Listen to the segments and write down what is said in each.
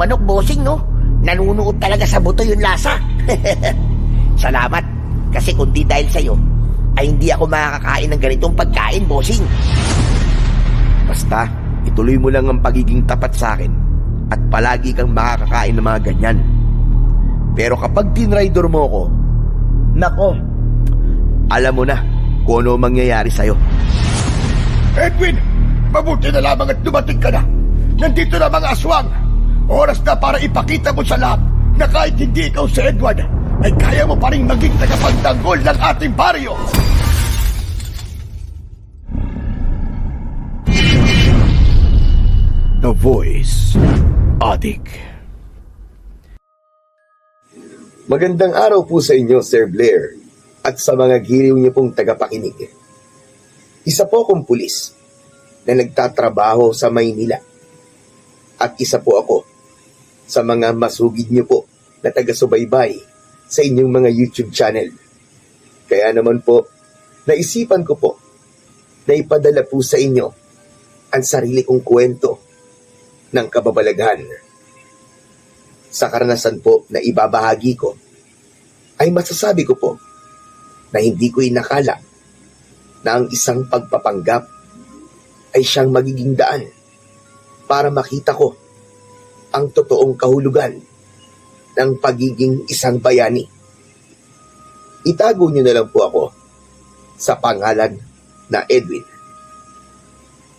manok, bossing, no? Nanunuot talaga sa buto yung lasa. Salamat. Kasi kung di dahil sa'yo, ay hindi ako makakakain ng ganitong pagkain, bossing. Basta, ituloy mo lang ang pagiging tapat sa akin at palagi kang makakakain ng mga ganyan. Pero kapag tinraidor mo ko, nako, alam mo na kung ano mangyayari sa'yo. Edwin, mabuti na lamang at dumating ka na. Nandito na mga aswang. Oras na para ipakita mo sa lahat na kahit hindi ikaw si Edward, ay kaya mo pa rin maging tagapagtanggol ng ating baryo. The Voice Addict. Magandang araw po sa inyo, Sir Blair, at sa mga giliw niyo pong tagapakinig. Isa po akong pulis na nagtatrabaho sa Maynila. At isa po ako sa mga masugid niyo po na taga-subaybay sa inyong mga YouTube channel. Kaya naman po, naisipan ko po na ipadala po sa inyo ang sarili kong kwento ng kababalaghan. Sa karanasan po na ibabahagi ko, ay masasabi ko po na hindi ko inakala na ang isang pagpapanggap ay siyang magiging daan para makita ko ang totoong kahulugan ng pagiging isang bayani. Itago niyo na lang po ako sa pangalan na Edwin.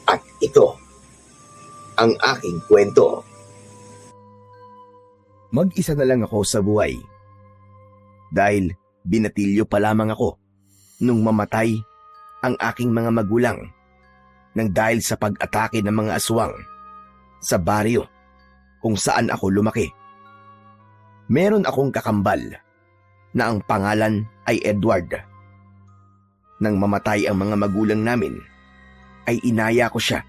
At ito ang aking kwento. Mag-isa na lang ako sa buhay. Dahil binatilyo pa lamang ako nung mamatay ang aking mga magulang nang dahil sa pag-atake ng mga aswang sa baryo kung saan ako lumaki. Meron akong kakambal na ang pangalan ay Edward. Nang mamatay ang mga magulang namin, ay inaya ko siya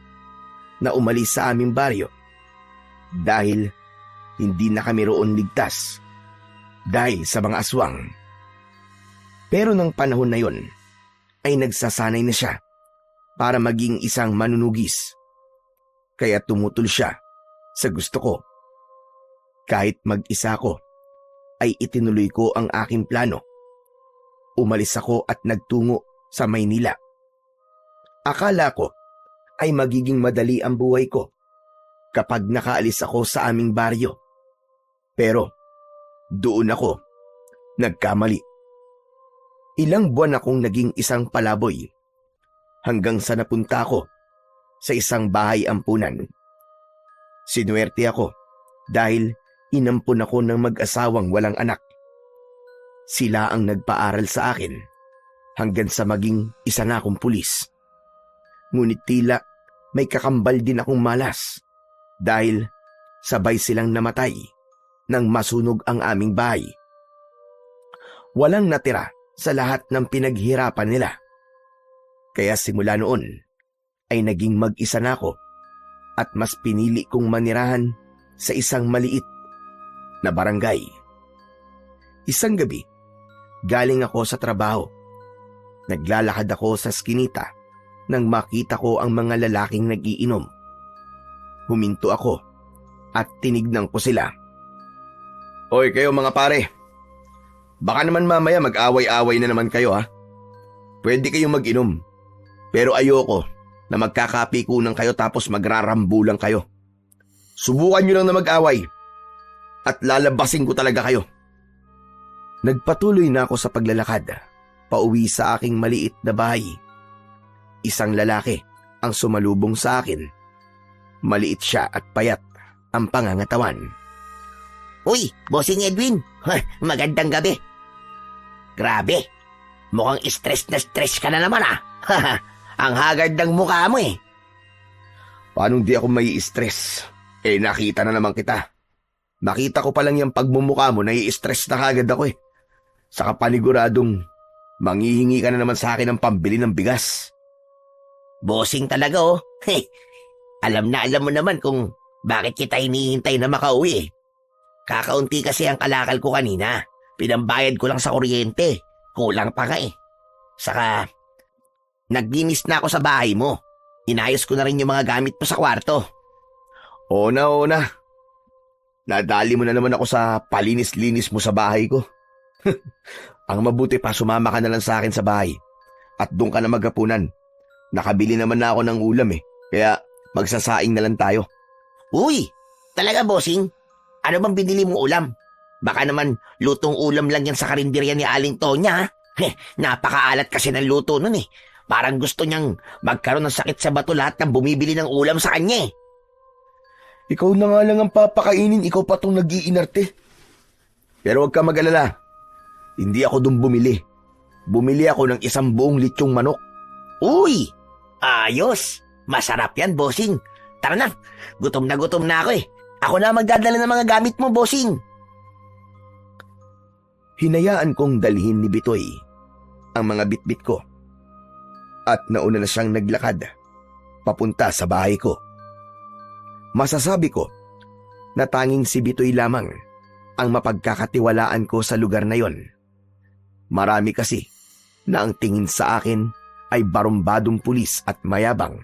na umalis sa aming baryo dahil hindi na kami roon ligtas dahil sa mga aswang. Pero nang panahon na yon, ay nagsasanay na siya para maging isang manunugis. Kaya tumutol siya sa gusto ko. Kahit mag-isa ko, ay itinuloy ko ang aking plano. Umalis ako at nagtungo sa Maynila. Akala ko ay magiging madali ang buhay ko kapag nakaalis ako sa aming baryo. Pero doon ako nagkamali. Ilang buwan akong naging isang palaboy hanggang sa napunta ako sa isang bahay ampunan. Sinuwerte ako dahil inampun ako ng mag-asawang walang anak. Sila ang nagpaaral sa akin hanggang sa maging isa na akong pulis. Ngunit tila may kakambal din akong malas dahil sabay silang namatay nang masunog ang aming bahay. Walang natira sa lahat ng pinaghirapan nila. Kaya simula noon ay naging mag-isa na ako at mas pinili kong manirahan sa isang maliit na barangay. Isang gabi, galing ako sa trabaho. Naglalakad ako sa skinita nang makita ko ang mga lalaking nag-iinom. Huminto ako at tinignan ko sila. Hoy kayo mga pare, baka naman mamaya mag-away-away na naman kayo ha. Pwede kayong mag-inom, pero ayoko na magkakapikunan kayo tapos magrarambulan kayo. Subukan nyo lang na mag-away at lalabasin ko talaga kayo. Nagpatuloy na ako sa paglalakad, pauwi sa aking maliit na bahay. Isang lalaki ang sumalubong sa akin. Maliit siya at payat ang pangangatawan. Uy, bossing Edwin. Magandang gabi. Grabe. Mukhang stress na stress ka na naman ah. Ang haggard ng mukha mo eh. Paano di ako may stress? Nakita na naman kita. Nakita ko pa lang yung pagmumukha mo, nai-stress na kagad ako eh. Saka paniguradong manghihingi ka na naman sa akin ng pambili ng bigas. Bossing talaga oh. Alam mo naman kung bakit kita hinihintay na makauwi eh. Kakaunti kasi ang kalakal ko kanina. Pinambayad ko lang sa kuryente. Kulang pa nga eh. Saka, naglinis na ako sa bahay mo. Inayos ko na rin yung mga gamit mo sa kwarto. Oo na. Nadali mo na naman ako sa palinis-linis mo sa bahay ko. Ang mabuti pa, sumama ka na lang sa akin sa bahay. At doon ka na maghapunan. Nakabili naman na ako ng ulam kaya magsasaing na lang tayo. Uy, talaga bossing? Ano bang binili mong ulam? Baka naman lutong ulam lang yan sa karinderya ni Aling Tonya, ha? Napakaalat kasi ng luto nun Parang gusto niyang magkaroon ng sakit sa bato lahat ng bumibili ng ulam sa kanya Ikaw na nga lang ang papakainin, ikaw pa tong nag-iinarte. Pero huwag ka mag-alala. Hindi ako dun bumili. Bumili ako ng isang buong litsyong manok. Uy, ayos. Masarap yan, bossing. Tara na, gutom na ako Ako na magdadala ng mga gamit mo, bossing. Hinayaan kong dalhin ni Bitoy ang mga bitbit ko. At nauna na siyang naglakad papunta sa bahay ko. Masasabi ko na tanging si Bitoy lamang ang mapagkakatiwalaan ko sa lugar na yon. Marami kasi na ang tingin sa akin ay barumbadong pulis at mayabang.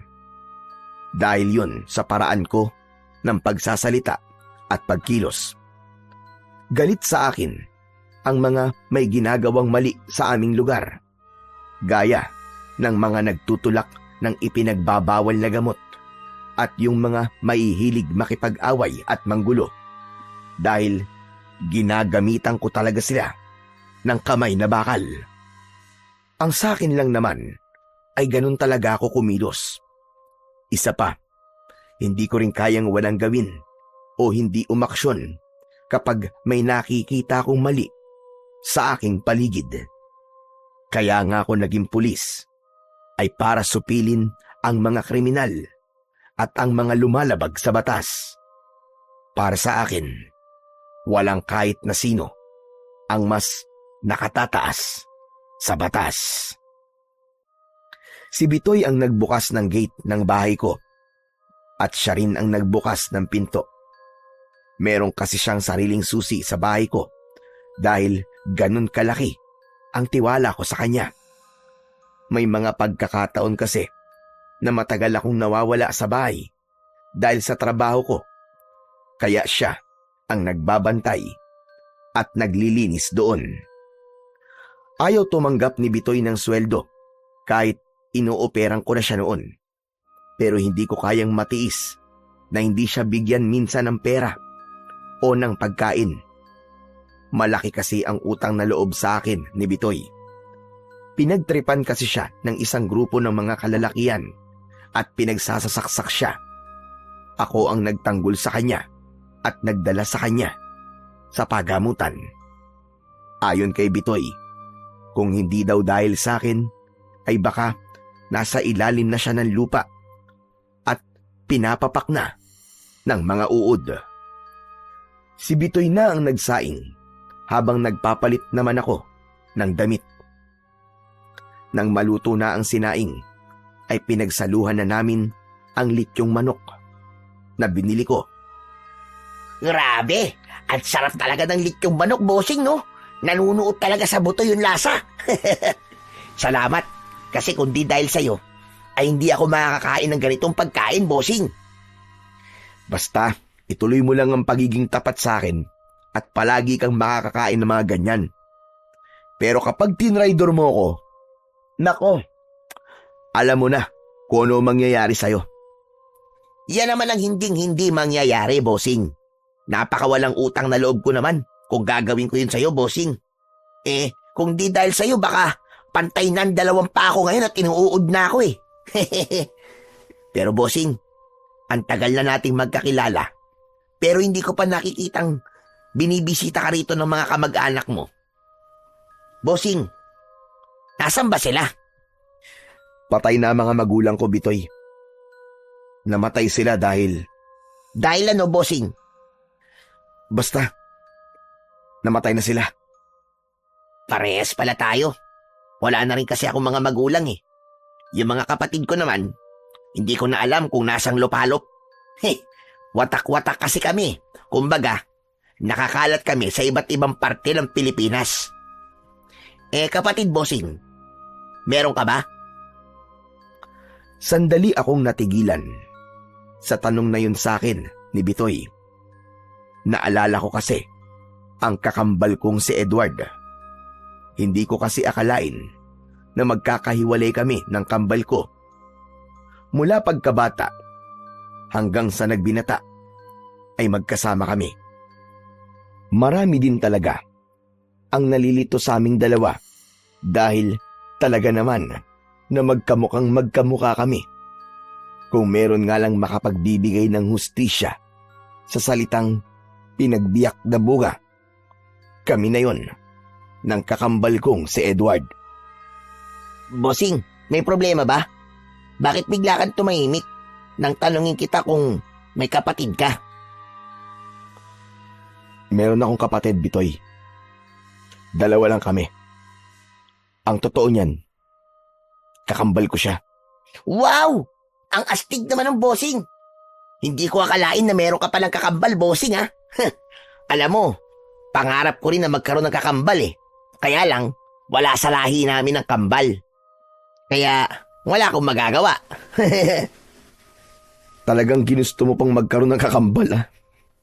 Dahil yon sa paraan ko ng pagsasalita at pagkilos. Galit sa akin ang mga may ginagawang mali sa aming lugar. Gaya ng mga nagtutulak ng ipinagbabawal na gamot at yung mga maihilig makipag-away at manggulo dahil ginagamitan ko talaga sila ng kamay na bakal. Ang sakin lang naman ay ganun talaga ako kumilos. Isa pa, hindi ko rin kayang walang gawin o hindi umaksyon kapag may nakikita kong mali sa aking paligid. Kaya nga ako naging pulis ay para supilin ang mga kriminal at ang mga lumalabag sa batas. Para sa akin, walang kahit na sino ang mas nakatataas sa batas. Si Bitoy ang nagbukas ng gate ng bahay ko at siya rin ang nagbukas ng pinto. Meron kasi siyang sariling susi sa bahay ko dahil ganun kalaki ang tiwala ko sa kanya. May mga pagkakataon kasi na matagal akong nawawala sa bahay dahil sa trabaho ko. Kaya siya ang nagbabantay at naglilinis doon. Ayaw tumanggap ni Bitoy ng sweldo kahit inooperang ko na siya noon. Pero hindi ko kayang matiis na hindi siya bigyan minsan ng pera o ng pagkain. Malaki kasi ang utang na loob sa akin ni Bitoy. Pinagtripan kasi siya ng isang grupo ng mga kalalakian at pinagsasasaksak siya. Ako ang nagtanggol sa kanya at nagdala sa kanya sa pagamutan. Ayon kay Bitoy, kung hindi daw dahil sa akin, ay baka nasa ilalim na siya ng lupa at pinapapak na ng mga uod. Si Bitoy na ang nagsaing habang nagpapalit naman ako ng damit. Nang maluto na ang sinaing, ay pinagsaluhan na namin ang litsyong manok na binili ko. Grabe! At sarap talaga ng litsyong manok, bossing, no? Nanunuot talaga sa buto yung lasa. Salamat, kasi kung di dahil sa'yo, ay hindi ako makakakain ng ganitong pagkain, bossing. Basta, ituloy mo lang ang pagiging tapat sa akin at palagi kang makakakain ng mga ganyan. Pero kapag tinraidor mo ako, nako, alam mo na kung ano mangyayari sa'yo. Yan naman ang hinding-hindi mangyayari, bossing. Napakawalang utang na loob ko naman kung gagawin ko yun sa'yo, bossing. Kung di dahil sa'yo, baka pantay ng 2 pa ako ngayon at inuud na ako Pero bossing, ang tagal na nating magkakilala. Pero hindi ko pa nakikitang binibisita ka rito ng mga kamag-anak mo. Bossing, nasan ba sila? Patay na ang mga magulang ko, Bitoy. Namatay sila dahil... Dahil ano, bossing? Basta, namatay na sila. Parehas pala tayo. Wala na rin kasi akong mga magulang Yung mga kapatid ko naman, hindi ko na alam kung nasang lupalop. Watak-watak kasi kami. Kumbaga, nakakalat kami sa iba't ibang parte ng Pilipinas. Kapatid bossing, meron ka ba? Sandali akong natigilan sa tanong na yun sa akin ni Bitoy. Naalala ko kasi ang kakambal kong si Edward. Hindi ko kasi akalain na magkakahiwalay kami ng kambal ko. Mula pagkabata hanggang sa nagbinata ay magkasama kami. Marami din talaga ang nalilito sa aming dalawa dahil talaga naman na magkamukhang magkamukha kami. Kung meron nga lang makapagbibigay ng hustisya sa salitang pinagbiyak na buga, kami na yon ng kakambal kong si Edward. Bossing, may problema ba? Bakit bigla kang tumahimik nang tanungin kita kung may kapatid ka? Meron akong kapatid, Bitoy. 2 lang kami. Ang totoo niyan, kakambal ko siya. Wow! Ang astig naman ng bossing. Hindi ko akalain na meron ka palang kakambal, bossing ha. Alam mo, pangarap ko rin na magkaroon ng kakambal eh. Kaya lang, wala sa lahi namin ng kambal. Kaya, wala akong magagawa. Talagang ginusto mo pang magkaroon ng kakambal, ha?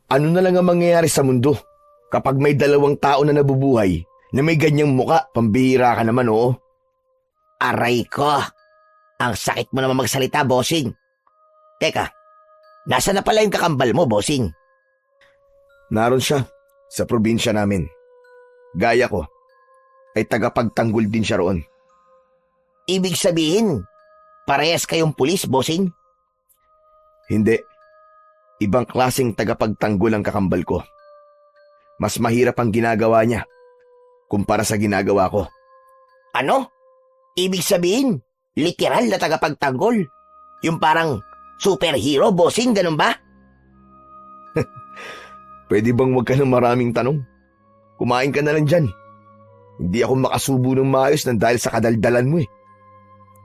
Ano na lang ang mangyayari sa mundo kapag may 2 tao na nabubuhay na may ganyang muka? Pambihira ka naman, oo. Aray ko. Ang sakit mo naman magsalita, bossing. Teka, nasa na pala yung kakambal mo, bossing? Naroon siya sa probinsya namin. Gaya ko ay tagapagtanggol din siya roon. Ibig sabihin, parehas kayong pulis, bossing? Hindi. Ibang klaseng tagapagtanggol ang kakambal ko. Mas mahirap ang ginagawa niya kumpara sa ginagawa ko. Ano? Ibig sabihin, literal na tagapagtanggol? Yung parang superhero, bossing, ganun ba? Pwede bang wag ka ng maraming tanong? Kumain ka na lang dyan. Hindi ako makasubo ng maayos nang dahil sa kadaldalan mo eh.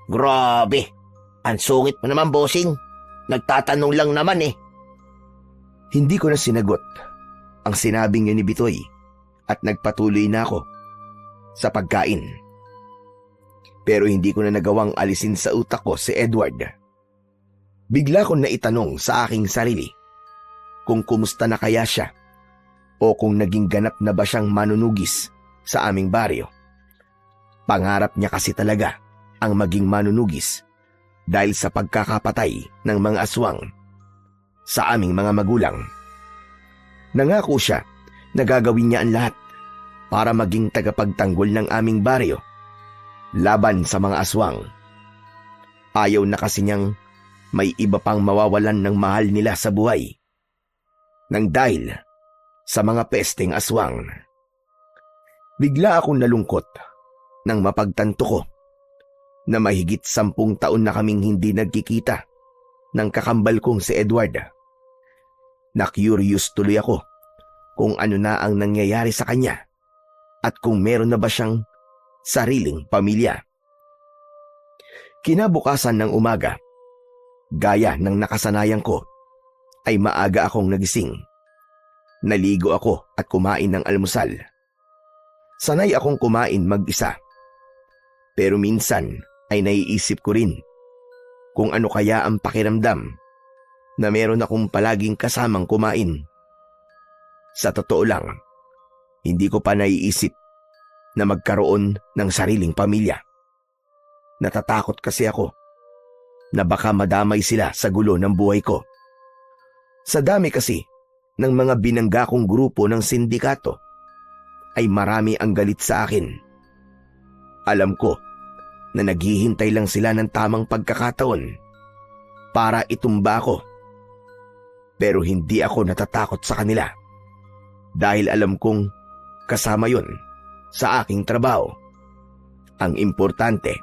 Grabe. Ang sungit mo naman, bossing. Nagtatanong lang naman eh. Hindi ko na sinagot ang sinabing yun ni Bitoy at nagpatuloy na ako sa pagkain. Pero hindi ko na nagawang alisin sa utak ko si Edward. Bigla ko na itanong sa aking sarili kung kumusta na kaya siya o kung naging ganap na ba siyang manunugis sa aming baryo. Pangarap niya kasi talaga ang maging manunugis dahil sa pagkakapatay ng mga aswang sa aming mga magulang. Nangako siya na gagawin niya ang lahat para maging tagapagtanggol ng aming baryo laban sa mga aswang. Ayaw na kasi niyang may iba pang mawawalan ng mahal nila sa buhay nang dahil sa mga pesteng aswang. Bigla akong nalungkot nang mapagtanto ko na mahigit 10 taon na kaming hindi nagkikita ng kakambal kong si Edward. Na-curious tuloy ako kung ano na ang nangyayari sa kanya at kung meron na ba siyang sariling pamilya. Kinabukasan ng umaga, gaya ng nakasanayan ko, ay maaga akong nagising. Naligo ako at kumain ng almusal. Sanay akong kumain mag-isa. Pero minsan ay naiisip ko rin kung ano kaya ang pakiramdam na meron akong palaging kasamang kumain. Sa totoo lang, hindi ko pa naiisip na magkaroon ng sariling pamilya. Natatakot kasi ako na baka madamay sila sa gulo ng buhay ko. Sa dami kasi ng mga binangga kong grupo ng sindikato, ay marami ang galit sa akin. Alam ko na naghihintay lang sila ng tamang pagkakataon para itumba ko. Pero hindi ako natatakot sa kanila dahil alam kong kasama yon sa aking trabaho. Ang importante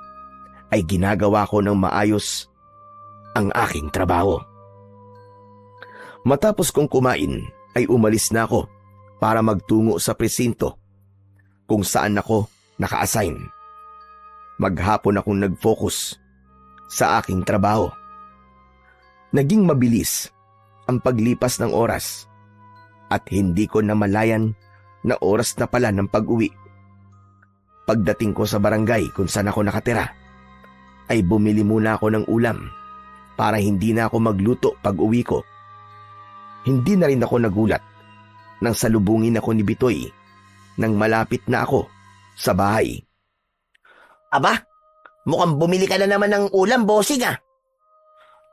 ay ginagawa ko ng maayos ang aking trabaho. Matapos kong kumain ay umalis na ako para magtungo sa presinto kung saan ako naka-assign. Maghapon akong nag-focus sa aking trabaho. Naging mabilis ang paglipas ng oras at hindi ko namalayan na oras na pala ng pag-uwi. Pagdating ko sa barangay kung saan ako nakatira, ay bumili muna ako ng ulam para hindi na ako magluto pag-uwi ko. Hindi na rin ako nagulat nang salubungin ako ni Bitoy nang malapit na ako sa bahay. Aba, mukhang bumili ka na naman ng ulam, bossing ah.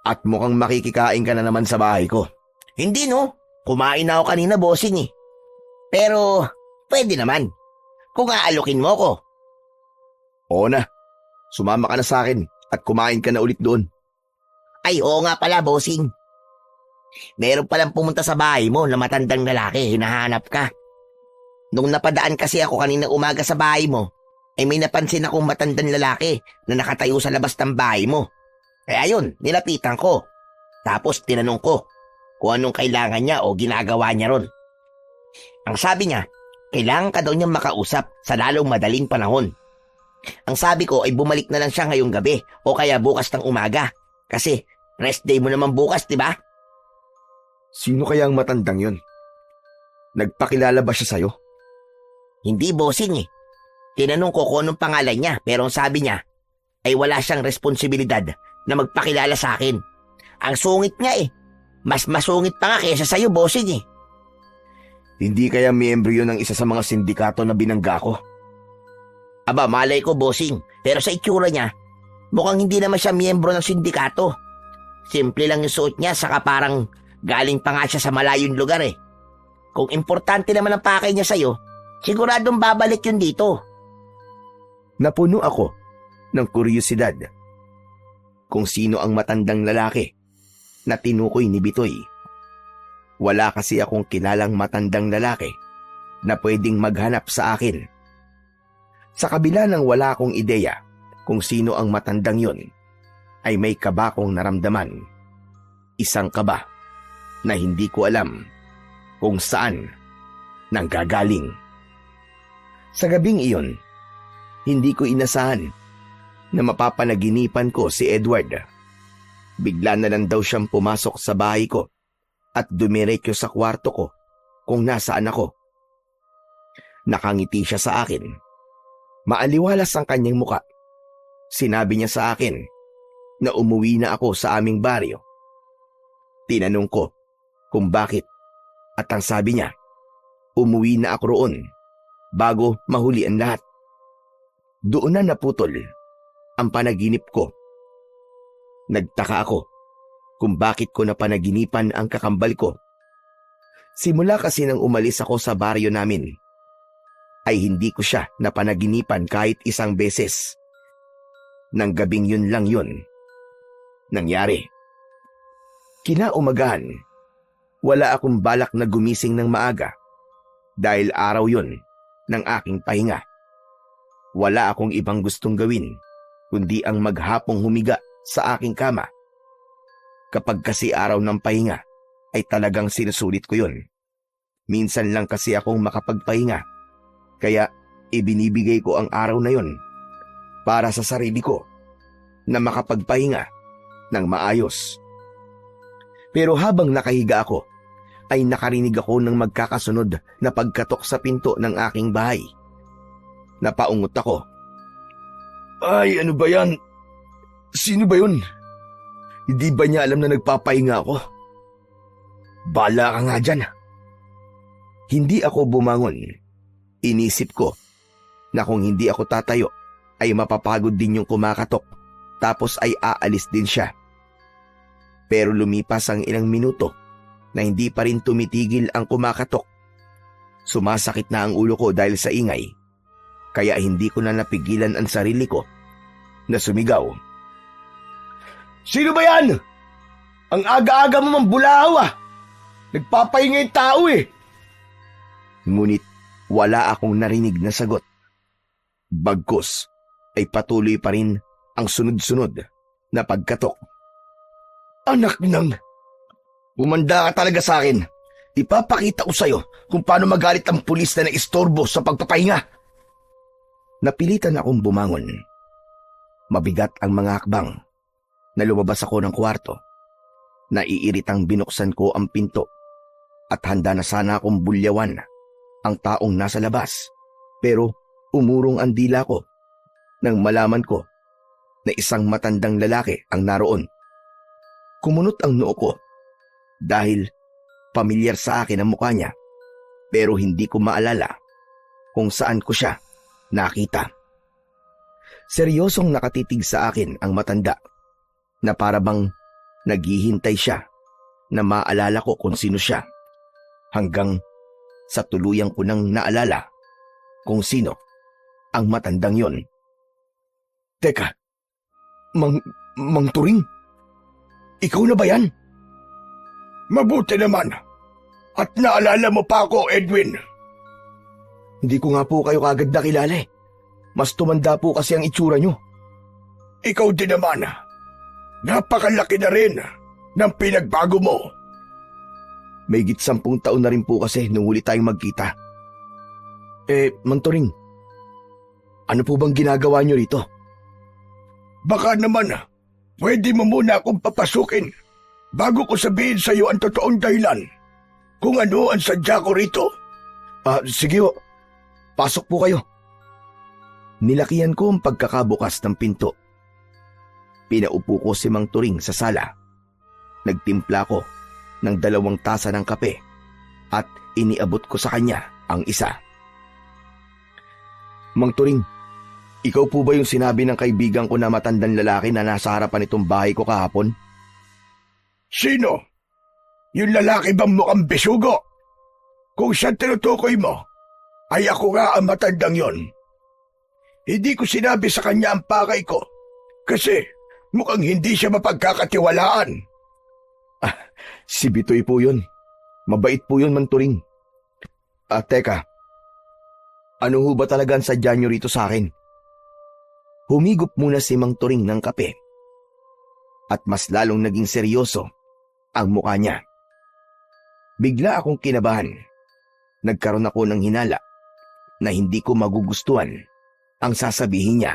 At mukhang makikikain ka na naman sa bahay ko. Hindi no, kumain na ako kanina, bossing eh. Pero, pwede naman. Kung aalukin mo ko. Oo na, sumama ka na sa akin at kumain ka na ulit doon. Ay, oo nga pala, bossing. Meron palang pumunta sa bahay mo na matandang lalaki, hinahanap ka. Nung napadaan kasi ako kanina umaga sa bahay mo, ay may napansin akong matandang lalaki na nakatayo sa labas ng bahay mo. Kaya yun, nilapitan ko. Tapos tinanong ko kung anong kailangan niya o ginagawa niya ron. Ang sabi niya, kailangan ka daw niyang makausap sa lalong madaling panahon. Ang sabi ko ay bumalik na lang siya ngayong gabi o kaya bukas ng umaga. Kasi rest day mo naman bukas, di ba? Sino kaya ang matandang yun? Nagpakilala ba siya sa'yo? Hindi, bossing eh. Tinanong ko kung anong pangalan niya pero ang sabi niya ay wala siyang responsibilidad na magpakilala sa akin. Ang sungit nga eh. Mas masungit pa nga kaysa sa'yo, bossing eh. Hindi kaya miyembro yun ng isa sa mga sindikato na binangga ko? Aba, malay ko, bossing. Pero sa itsura niya, mukhang hindi naman siya miyembro ng sindikato. Simple lang yung suot niya saka parang galing pa nga siya sa malayong lugar eh. Kung importante naman ang pakay niya sa'yo, siguradong babalik yun dito. Napuno ako ng kuryosidad kung sino ang matandang lalaki na tinukoy ni Bitoy. Wala kasi akong kilalang matandang lalaki na pwedeng maghanap sa akin. Sa kabila ng wala akong ideya kung sino ang matandang yon, ay may kaba kong naramdaman. Isang kaba na hindi ko alam kung saan nanggagaling. Sa gabing iyon, hindi ko inasahan na mapapanaginipan ko si Edward. Bigla na lang daw siyang pumasok sa bahay ko at dumiretso sa kwarto ko kung nasaan ako. Nakangiti siya sa akin. Maaliwalas ang kanyang muka. Sinabi niya sa akin na umuwi na ako sa aming baryo. Tinanong ko kung bakit at ang sabi niya, umuwi na ako roon bago mahuli ang lahat. Doon na naputol ang panaginip ko. Nagtaka ako kung bakit ko napanaginipan ang kakambal ko. Simula kasi nang umalis ako sa baryo namin, ay hindi ko siya napanaginipan kahit isang beses. Nang gabing yun lang yun nangyari. Kinaumagahan, wala akong balak na gumising ng maaga dahil araw yun ng aking pahinga. Wala akong ibang gustong gawin kundi ang maghapong humiga sa aking kama. Kapag kasi araw ng pahinga ay talagang sinusulit ko yun. Minsan lang kasi akong makapagpahinga, kaya ibinibigay ko ang araw na yun para sa sarili ko na makapagpahinga ng maayos. Pero habang nakahiga ako, ay nakarinig ako ng magkakasunod na pagkatok sa pinto ng aking bahay. Napaungot ako. Ay, ano ba yan? Sino ba yun? Hindi ba niya alam na nagpapahinga ako? Bala ka nga dyan. Hindi ako bumangon. Inisip ko na kung hindi ako tatayo, ay mapapagod din yung kumakatok, tapos ay aalis din siya. Pero lumipas ang ilang minuto na hindi pa rin tumitigil ang kumakatok. Sumasakit na ang ulo ko dahil sa ingay. Kaya hindi ko na napigilan ang sarili ko na sumigaw. Sino ba yan? Ang aga-aga mo mambulahaw ah. Nagpapahinga yung tao eh. Ngunit wala akong narinig na sagot. Bagkus ay patuloy pa rin ang sunod-sunod na pagkatok. Anak nang, umanda ka talaga sa akin. Ipapakita ko sa'yo kung paano magalit ang pulis na naistorbo sa pagpapahinga. Napilitan akong bumangon. Mabigat ang mga hakbang na lumabas ako ng kwarto. Naiiritang binuksan ko ang pinto at handa na sana akong bulyawan ang taong nasa labas. Pero umurong ang dila ko nang malaman ko na isang matandang lalaki ang naroon. Kumunot ang noo ko dahil pamilyar sa akin ang mukha niya. pero hindi ko maalala kung saan ko siya nakita. Seryosong nakatitig sa akin ang matanda na para bang naghihintay siya na maalala ko kung sino siya hanggang sa tuluyang ko nang naalala kung sino ang matandang yon. Teka, Mang Turing? Ikaw na ba yan? Mabuti naman. At naalala mo pa ako, Edwin. Hindi ko nga po kayo kagad nakilala eh. Mas tumanda po kasi ang itsura nyo. Ikaw din naman. Napakalaki na rin ng pinagbago mo. May 10 taon na rin po kasi nung huli tayong magkita. Mang Turing, ano po bang ginagawa nyo rito? Baka naman, pwede mo muna akong papasukin bago ko sabihin sa iyo ang totoong dahilan kung ano ang sadya ko rito. Sige ho. Pasok po kayo. Nilakihan ko ang pagkakabukas ng pinto. Pinaupo ko si Mang Turing sa sala. Nagtimpla ko ng 2 tasa ng kape at iniabot ko sa kanya ang isa. Mang Turing, ikaw po ba yung sinabi ng kaibigan ko na matandang lalaki na nasa harapan itong bahay ko kahapon? Sino? Yung lalaki bang mukhang bisugo? Kung siya tinutukoy mo, ay ako nga ang matandang yon. Hindi ko sinabi sa kanya ang pakay ko kasi mukhang hindi siya mapagkakatiwalaan. Si Bitoy po yun. Mabait po yun, Mang Turing. Teka. Ano ho ba talaga ang sadya nyo rito sa akin? Humigop muna si Mang Turing ng kape. At mas lalong naging seryoso ang mukha niya. Bigla akong kinabahan. Nagkaroon ako ng hinala na hindi ko magugustuhan ang sasabihin niya.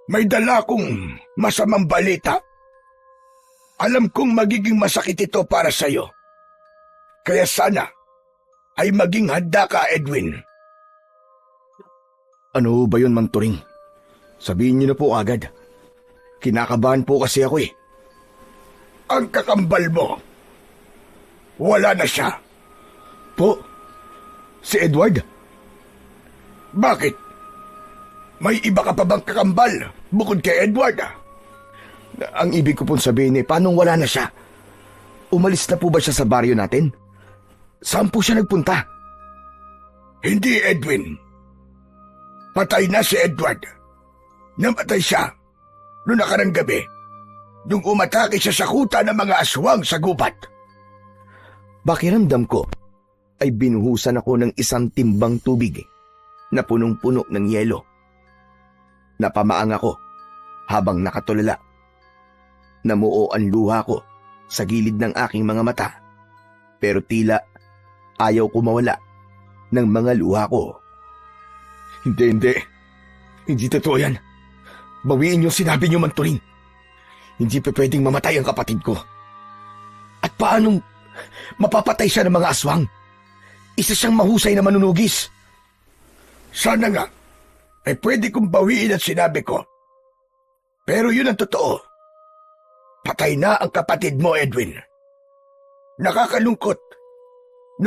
May dala akong masamang balita. Alam kong magiging masakit ito para sa'yo. Kaya sana ay maging handa ka, Edwin. Ano ba yun, Mang Turing? Sabihin niyo na po agad. Kinakabahan po kasi ako eh. Ang kakambal mo. Wala na siya. Po? Si Edward? Bakit? May iba ka pa bang kakambal bukod kay Edward? Ang ibig ko pong sabihin paanong wala na siya? Umalis na po ba siya sa baryo natin? Saan po siya nagpunta? Hindi, Edwin. Patay na si Edward. Namatay siya noong nakarang gabi nung umatake siya sa kuta ng mga aswang sa gubat. Pakiramdam ko ay binuhusan ako ng 1 timbang tubig na punong-puno ng yelo. Napamaang ako habang nakatulala. Namuo ang luha ko sa gilid ng aking mga mata, pero tila ayaw ko mawala ng mga luha ko. Hindi totoo yan. Bawiin yung sinabi niyo, Mang Turing. Hindi pa pwedeng mamatay ang kapatid ko. At paanong mapapatay siya ng mga aswang? Isa siyang mahusay na manunugis. Sana nga ay pwede kong bawiin at sinabi ko. Pero yun ang totoo. Patay na ang kapatid mo, Edwin. Nakakalungkot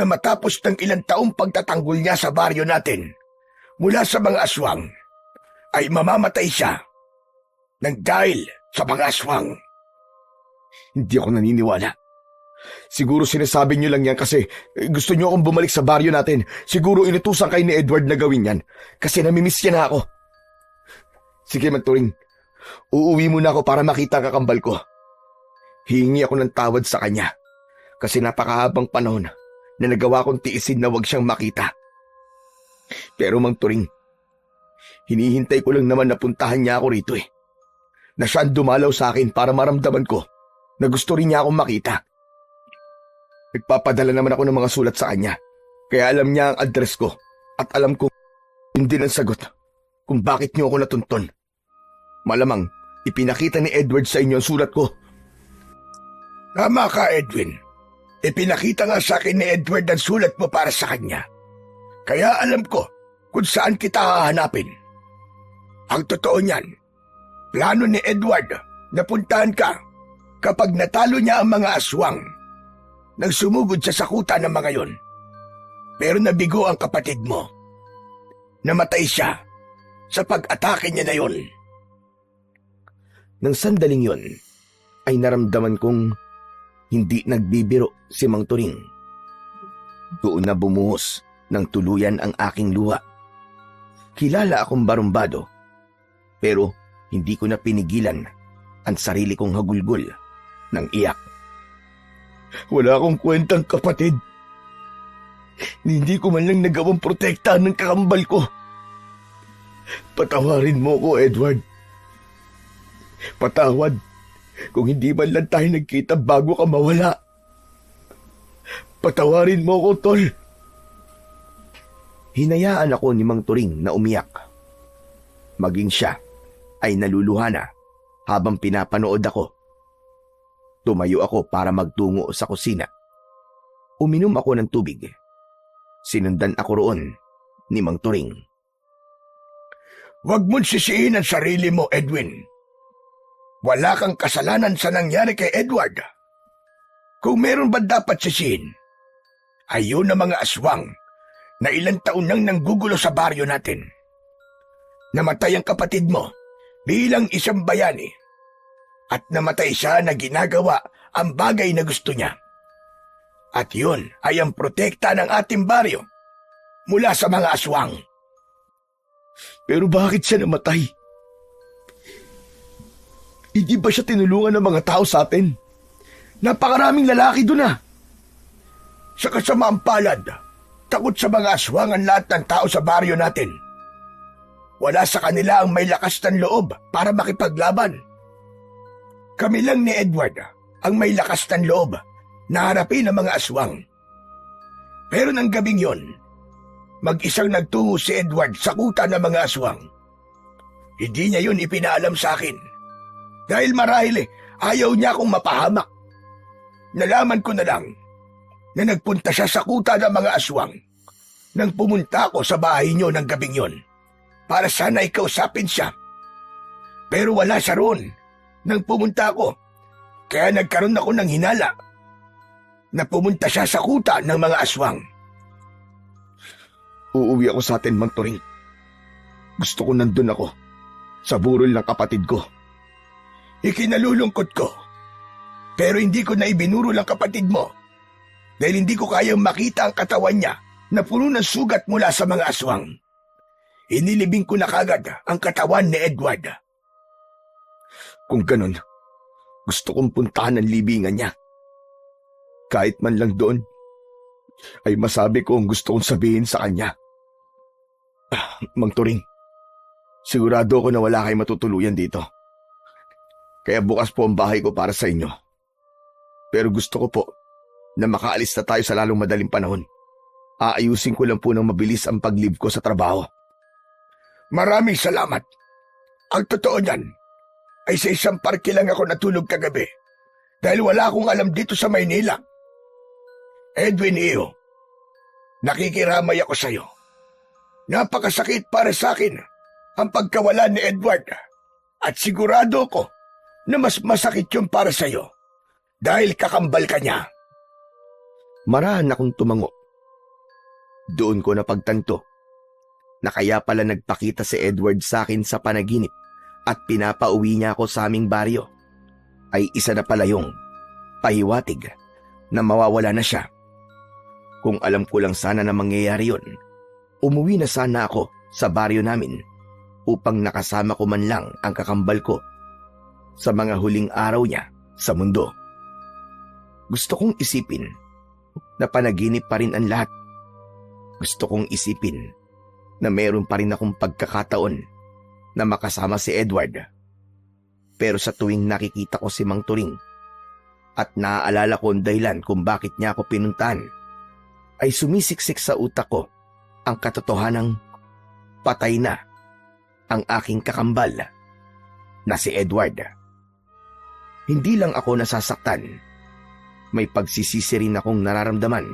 na matapos ng ilang taong pagtatanggol niya sa baryo natin mula sa mga aswang, ay mamamatay siya nang dahil sa mga aswang. Hindi ako naniniwala. Siguro sinasabi niyo lang yan kasi gusto niyo akong bumalik sa baryo natin. Siguro inutusan kayo ni Edward na gawin yan kasi namimiss niya na ako. Sige, Mang Turing. Uuwi muna ako para makita ang kakambal ko. Hihingi ako ng tawad sa kanya kasi napakahabang panahon na nagawa kong tiisin na wag siyang makita. Pero Mang Turing, hinihintay ko lang naman na puntahan niya ako rito eh. Na siya ang dumalaw sa akin para maramdaman ko na gusto rin niya akong makita. Nagpapadala naman ako ng mga sulat sa kanya, kaya alam niya ang address ko at alam ko hindi ang sagot kung bakit niyo ako natuntun. Malamang ipinakita ni Edward sa inyo ang sulat ko. Tama ka, Edwin. Ipinakita nga sa akin ni Edward ang sulat mo para sa kanya. Kaya alam ko kung saan kita hahanapin. Ang totoo niyan, plano ni Edward na puntahan ka kapag natalo niya ang mga aswang nang sumugod siya sa kuta ng mga yon. Pero nabigo ang kapatid mo. Namatay siya sa pag-atake niya na yon. Nang sandaling yon, ay naramdaman kong hindi nagbibiro si Mang Turing. Doon na bumuhos ng tuluyan ang aking luha. Kilala akong barumbado, pero hindi ko na pinigilan ang sarili kong hagulgol ng iyak. Wala akong kwentang kapatid. Hindi ko man lang nagawang protektahan ng kakambal ko. Patawarin mo ko, Edward. Patawad kung hindi man lang tayo nagkita bago ka mawala. Patawarin mo ko, Tol. Hinayaan ako ni Mang Turing na umiyak. Maging siya ay naluluha na habang pinapanood ako. Tumayo ako para magtungo sa kusina. Uminom ako ng tubig. Sinundan ako roon ni Mang Turing. Huwag mong sisihin ang sarili mo, Edwin. Wala kang kasalanan sa nangyari kay Edward. Kung meron ba dapat sisihin, ay yun ang mga aswang na ilang taon nang nanggugulo sa baryo natin. Namatay ang kapatid mo bilang isang bayani at namatay siya na ginagawa ang bagay na gusto niya. At yun ay ang protekta ng ating baryo mula sa mga aswang. Pero bakit siya namatay? Hindi ba siya tinulungan ng mga tao sa atin? Napakaraming lalaki doon na. Sa kasamaang palad, takot sa mga aswang ang lahat ng tao sa baryo natin. Wala sa kanila ang may lakas ng loob para makipaglaban. Kami lang ni Edward ang may lakas ng loob na harapin ang mga aswang. Pero nang gabing yon, mag-isang nagtungo si Edward sa kuta ng mga aswang. Hindi niya yun ipinaalam sa akin. Dahil marahil ayaw niya akong mapahamak. Nalaman ko na lang na nagpunta siya sa kuta ng mga aswang nang pumunta ako sa bahay niyo ng gabing yon para sana ikausapin siya. Pero wala siya roon nang pumunta ako, kaya nagkaroon ako ng hinala na pumunta siya sa kuta ng mga aswang. Uuwi ako sa atin, Mang Turing. Gusto ko nandun ako sa burol ng kapatid ko. Ikinalulungkot ko, pero hindi ko na ibinurol ang kapatid mo dahil hindi ko kayang makita ang katawan niya na puno ng sugat mula sa mga aswang. Inilibing ko na kagad ang katawan ni Edward. Kung ganun, gusto kong puntahan ang libingan niya. Kahit man lang doon, ay masabi ko ang gusto kong sabihin sa kanya. Mang Turing, sigurado ko na wala kayo matutuluyan dito. Kaya bukas po ang bahay ko para sa inyo. Pero gusto ko po na makaalis na tayo sa lalong madaling panahon. Aayusin ko lang po ng mabilis ang pag-leave ko sa trabaho. Maraming salamat. Ang totoo niyan ay sa isang parke lang ako natulog kagabi dahil wala akong alam dito sa Maynila. Edwin Iyo, nakikiramay ako sa iyo. Napakasakit para sa akin ang pagkawala ni Edward at sigurado ko na mas masakit yung para sa iyo dahil kakambal ka niya. Marahan akong tumango. Doon ko napagtanto na kaya pala nagpakita si Edward sa akin sa panaginip at pinapauwi niya ako sa aming baryo ay isa na pala yung pahiwatig na mawawala na siya. Kung alam ko lang sana na mangyayari yun, umuwi na sana ako sa baryo namin upang nakasama ko man lang ang kakambal ko sa mga huling araw niya sa mundo. Gusto kong isipin na panaginip pa rin ang lahat. Gusto kong isipin na meron pa rin akong pagkakataon na makasama si Edward. Pero sa tuwing nakikita ko si Mang Turing at naaalala ko ang dahilan kung bakit niya ako pinuntahan, ay sumisiksik sa utak ko ang katotohanang patay na ang aking kakambal na si Edward. Hindi lang ako nasasaktan, may pagsisisi rin akong nararamdaman.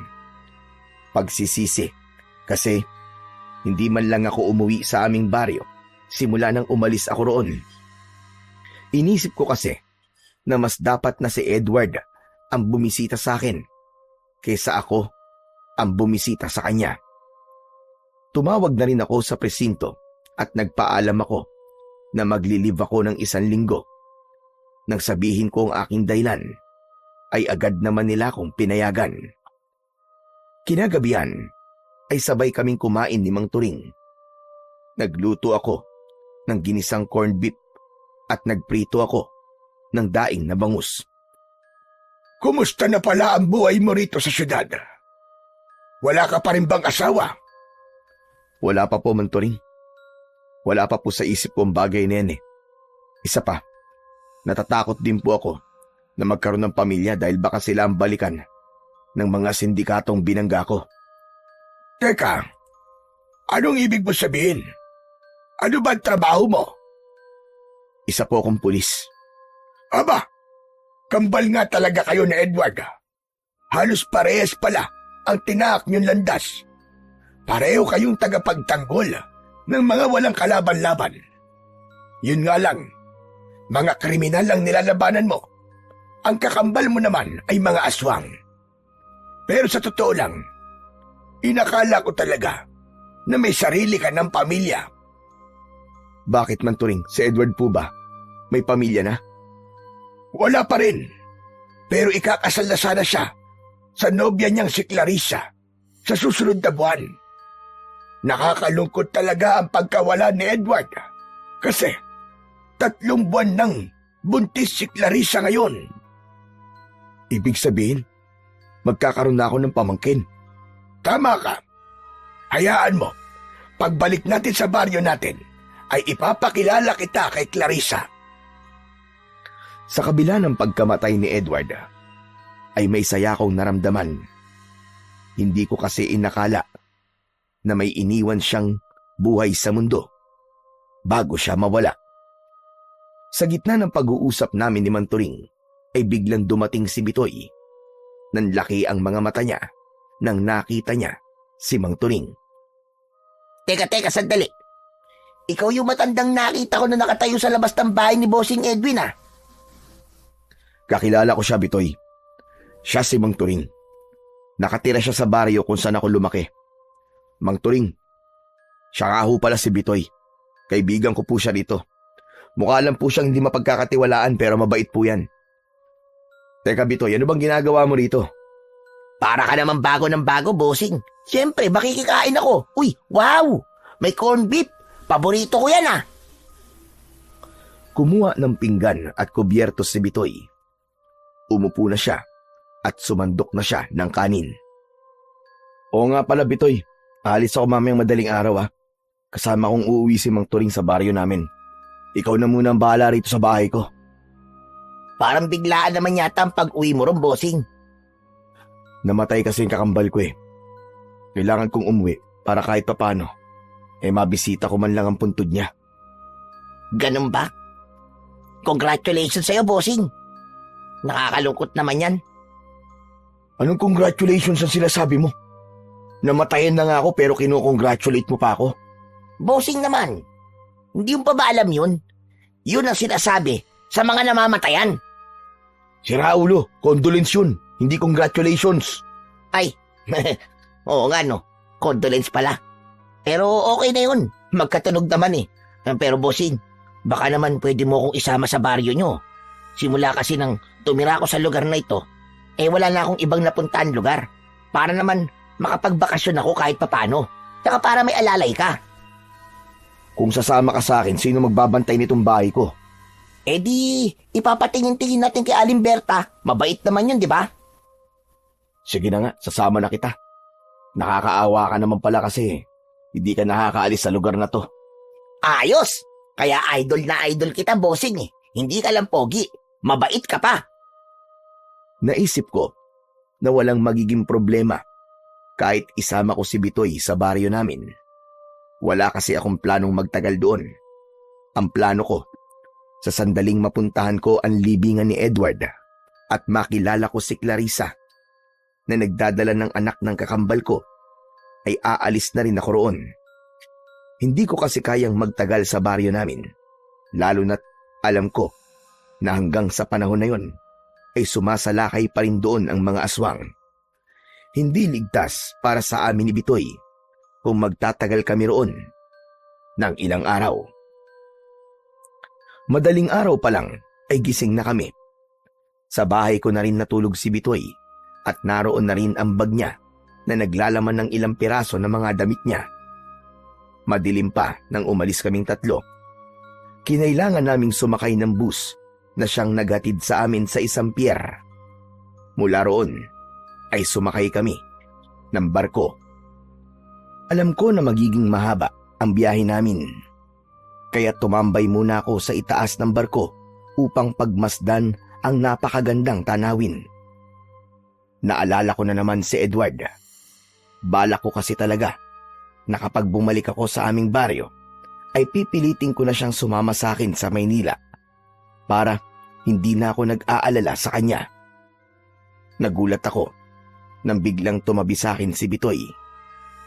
Pagsisisi kasi hindi man lang ako umuwi sa aming baryo simula nang umalis ako roon. Inisip ko kasi na mas dapat na si Edward ang bumisita sa akin kaysa ako ang bumisita sa kanya. Tumawag na rin ako sa presinto at nagpaalam ako na maglilive ako ng 1 linggo. Nang sabihin ko ang aking dahilan, ay agad naman nila akong pinayagan. Kinagabihan ay sabay kaming kumain ni Mang Turing. Nagluto ako ng ginisang corned beef at nagprito ako ng daing na bangus. Kumusta na pala ang buhay mo rito sa syudad? Wala ka pa rin bang asawa? Wala pa po, Mang Turing. Wala pa po sa isip ko ang bagay na yan eh. Isa pa, natatakot din po ako na magkaroon ng pamilya dahil baka sila ang balikan ng mga sindikatong binangga ko. Teka, anong ibig mo sabihin? Ano ba ang trabaho mo? Isa po akong pulis. Aba, kambal nga talaga kayo na Edward. Halos parehas pala ang tinaak niyong landas. Pareho kayong tagapagtanggol ng mga walang kalaban-laban. Yun nga lang, mga kriminal ang nilalabanan mo. Ang kakambal mo naman ay mga aswang. Pero sa totoo lang, inakala ko talaga na may sarili ka ng pamilya. Bakit, Mang Turing? Si Edward po ba? May pamilya na? Wala pa rin. Pero ikakasal na sana siya sa nobya niyang si Clarissa sa susunod na buwan. Nakakalungkot talaga ang pagkawala ni Edward kasi 3 buwan nang buntis si Clarissa ngayon. Ibig sabihin, magkakaroon na ako ng pamangkin. Tama ka. Hayaan mo, pagbalik natin sa baryo natin, ay ipapakilala kita kay Clarissa. Sa kabila ng pagkamatay ni Edward, ay may saya akong naramdaman. Hindi ko kasi inakala na may iniwan siyang buhay sa mundo bago siya mawala. Sa gitna ng pag-uusap namin ni Mang Turing, ay biglang dumating si Bitoy. Nanlaki ang mga mata niya nang nakita niya si Mang Turing. Teka, sandali. Ikaw yung matandang nakita ko na nakatayo sa labas ng bahay ni Bossing Edwin, ah. Kakilala ko siya, Bitoy. Siya si Mang Turing. Nakatira siya sa baryo kung saan ako lumaki. Mang Turing, siya nga ho pala si Bitoy. Kaibigan ko po siya dito. Mukha lang po siyang hindi mapagkakatiwalaan pero mabait po yan. Teka, Bitoy, ano bang ginagawa mo rito? Para ka naman bago ng bago, Bossing. Siyempre, makikikain ako. Uy, wow! May corned beef. Paborito ko yan, ah. Kumuha ng pinggan at kubyertos si Bitoy. Umupo na siya at sumandok na siya ng kanin. Oo nga pala, Bitoy. Alis ako mamayang madaling araw, ah. Kasama kong uuwi si Mang Turing sa baryo namin. Ikaw na muna ang bahala rito sa bahay ko. Parang biglaan naman yata ang pag-uwi mo ron, Bossing. Namatay kasi yung kakambal ko eh. Kailangan kong umuwi para kahit papano, mabisita ko man lang ang puntod niya. Ganun ba? Congratulations sa'yo, Bossing. Nakakalungkot naman yan. Anong congratulations ang sinasabi mo? Namatayan na nga ako pero kinukongratulate mo pa ako. Bossing naman. Hindi mo pa ba alam yun? Yun ang sinasabi sa mga namamatayan. Si Raulo, condolence yun, hindi congratulations. Ay, oo nga no. Condolence pala. Pero okay na yun. Magkatunog naman eh. Pero Bossing, baka naman pwede mo akong isama sa baryo nyo. Simula kasi nang tumira ako sa lugar na ito, wala na akong ibang napuntahan lugar. Para naman makapagbakasyon ako kahit papano. Saka para may alalay ka. Kung sasama ka sa akin, sino magbabantay nitong bahay ko? Di, ipapatingin-tingin natin kay Alimberta. Mabait naman yun, di ba? Sige na nga, sasama na kita. Nakakaawa ka naman pala kasi hindi ka nakakaalis sa lugar na to. Ayos! Kaya idol na idol kita, Bossing eh. Hindi ka lang pogi. Mabait ka pa. Naisip ko na walang magiging problema kahit isama ko si Bitoy sa baryo namin. Wala kasi akong planong magtagal doon. Ang plano ko, sa sandaling mapuntahan ko ang libingan ni Edward at makilala ko si Clarissa na nagdadala ng anak ng kakambal ko, ay aalis na rin ako roon. Hindi ko kasi kayang magtagal sa baryo namin, lalo na't alam ko na hanggang sa panahon na yon ay sumasalakay pa rin doon ang mga aswang. hindi ligtas para sa amin ni Bitoy kung magtatagal kami roon ng ilang araw. Madaling araw pa lang ay gising na kami. Sa bahay ko na rin natulog si Bitoy at naroon na rin ang bag niya na naglalaman ng ilang piraso ng mga damit niya. Madilim pa nang umalis kaming tatlo. Kinailangan naming sumakay ng bus na siyang naghatid sa amin sa isang pier. Mula roon ay sumakay kami ng barko. Alam ko na magiging mahaba ang biyahe namin. Kaya tumambay muna ako sa itaas ng barko upang pagmasdan ang napakagandang tanawin. Naalala ko na naman si Edward. Balak ko kasi talaga na kapag bumalik ako sa aming baryo, ay pipilitin ko na siyang sumama sa akin sa Maynila para hindi na ako nag-aalala sa kanya. Nagulat ako nang biglang tumabi sa akin si Bitoy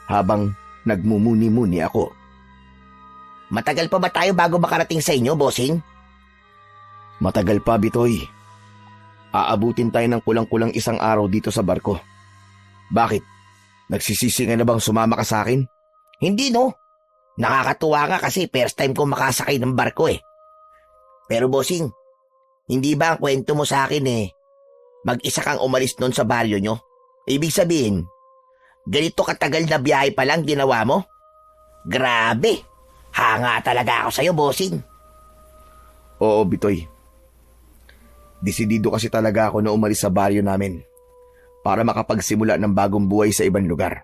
habang nagmumuni-muni ako. Matagal pa ba tayo bago makarating sa inyo, bossing? Matagal pa, Bitoy. Aabutin tayo ng kulang-kulang isang araw dito sa barko. Bakit? Nagsisisi ka na bang sumama ka sa akin? Hindi, no? Nakakatuwa nga kasi first time ko makasakay ng barko eh. Pero bossing, hindi ba ang kwento mo sa akin mag-isa kang umalis noon sa baryo nyo? Ibig sabihin, ganito katagal na biyahe pa lang ginawa mo? Grabe! Hanga talaga ako sa'yo, bossing. Oo, Bitoy. Desidido kasi talaga ako na umalis sa baryo namin para makapagsimula ng bagong buhay sa ibang lugar.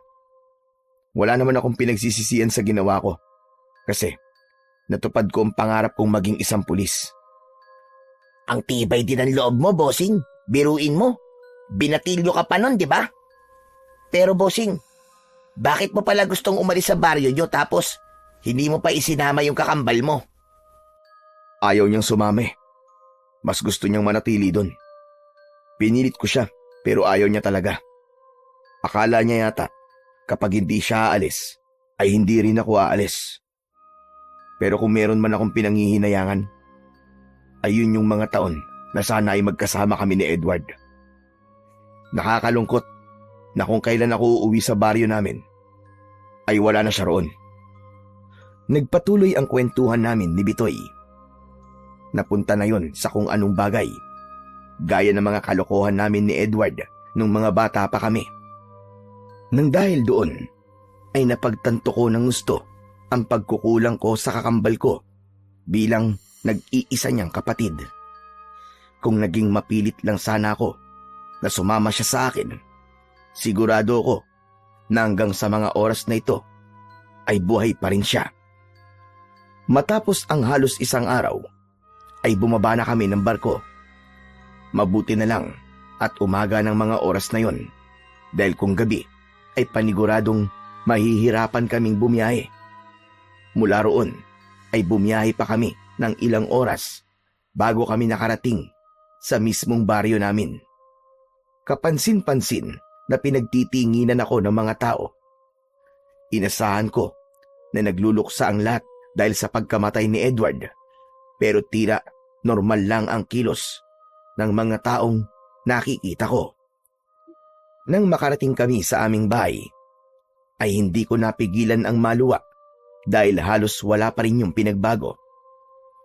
Wala naman akong pinagsisisihan sa ginawa ko kasi natupad ko ang pangarap kong maging isang pulis. Ang tibay din ng loob mo, bossing. Biruin mo. Binatilyo ka pa nun, di ba? Pero bossing, bakit mo pala gustong umalis sa baryo nyo tapos hindi mo pa isinama yung kakambal mo? Ayaw niyang sumami. Mas gusto niyang manatili doon. Pinilit ko siya pero ayaw niya talaga. Akala niya yata kapag hindi siya aalis ay hindi rin ako aalis. Pero kung meron man akong pinanghihinayangan, ayun yung mga taon na sana ay magkasama kami ni Edward. Nakakalungkot na kung kailan ako uuwi sa baryo namin, ay wala na siya roon. Nagpatuloy ang kwentuhan namin ni Bitoy. Napunta na yon sa kung anong bagay, gaya ng mga kalokohan namin ni Edward nung mga bata pa kami. Nang dahil doon, ay napagtanto ko ng gusto ang pagkukulang ko sa kakambal ko bilang nag-iisa niyang kapatid. Kung naging mapilit lang sana ako na sumama siya sa akin, sigurado ko na hanggang sa mga oras na ito ay buhay pa rin siya. Matapos ang halos isang araw, ay bumaba na kami ng barko. Mabuti na lang at umaga ng mga oras na yon dahil kung gabi ay paniguradong mahihirapan kaming bumiyahe. Mula roon ay bumiyahe pa kami ng ilang oras bago kami nakarating sa mismong baryo namin. Kapansin-pansin na pinagtitinginan ako ng mga tao. Inasahan ko na nagluluksa ang lahat dahil sa pagkamatay ni Edward, pero tila normal lang ang kilos ng mga taong nakikita ko. Nang makarating kami sa aming bahay, ay hindi ko napigilan ang maluwa dahil halos wala pa rin yung pinagbago.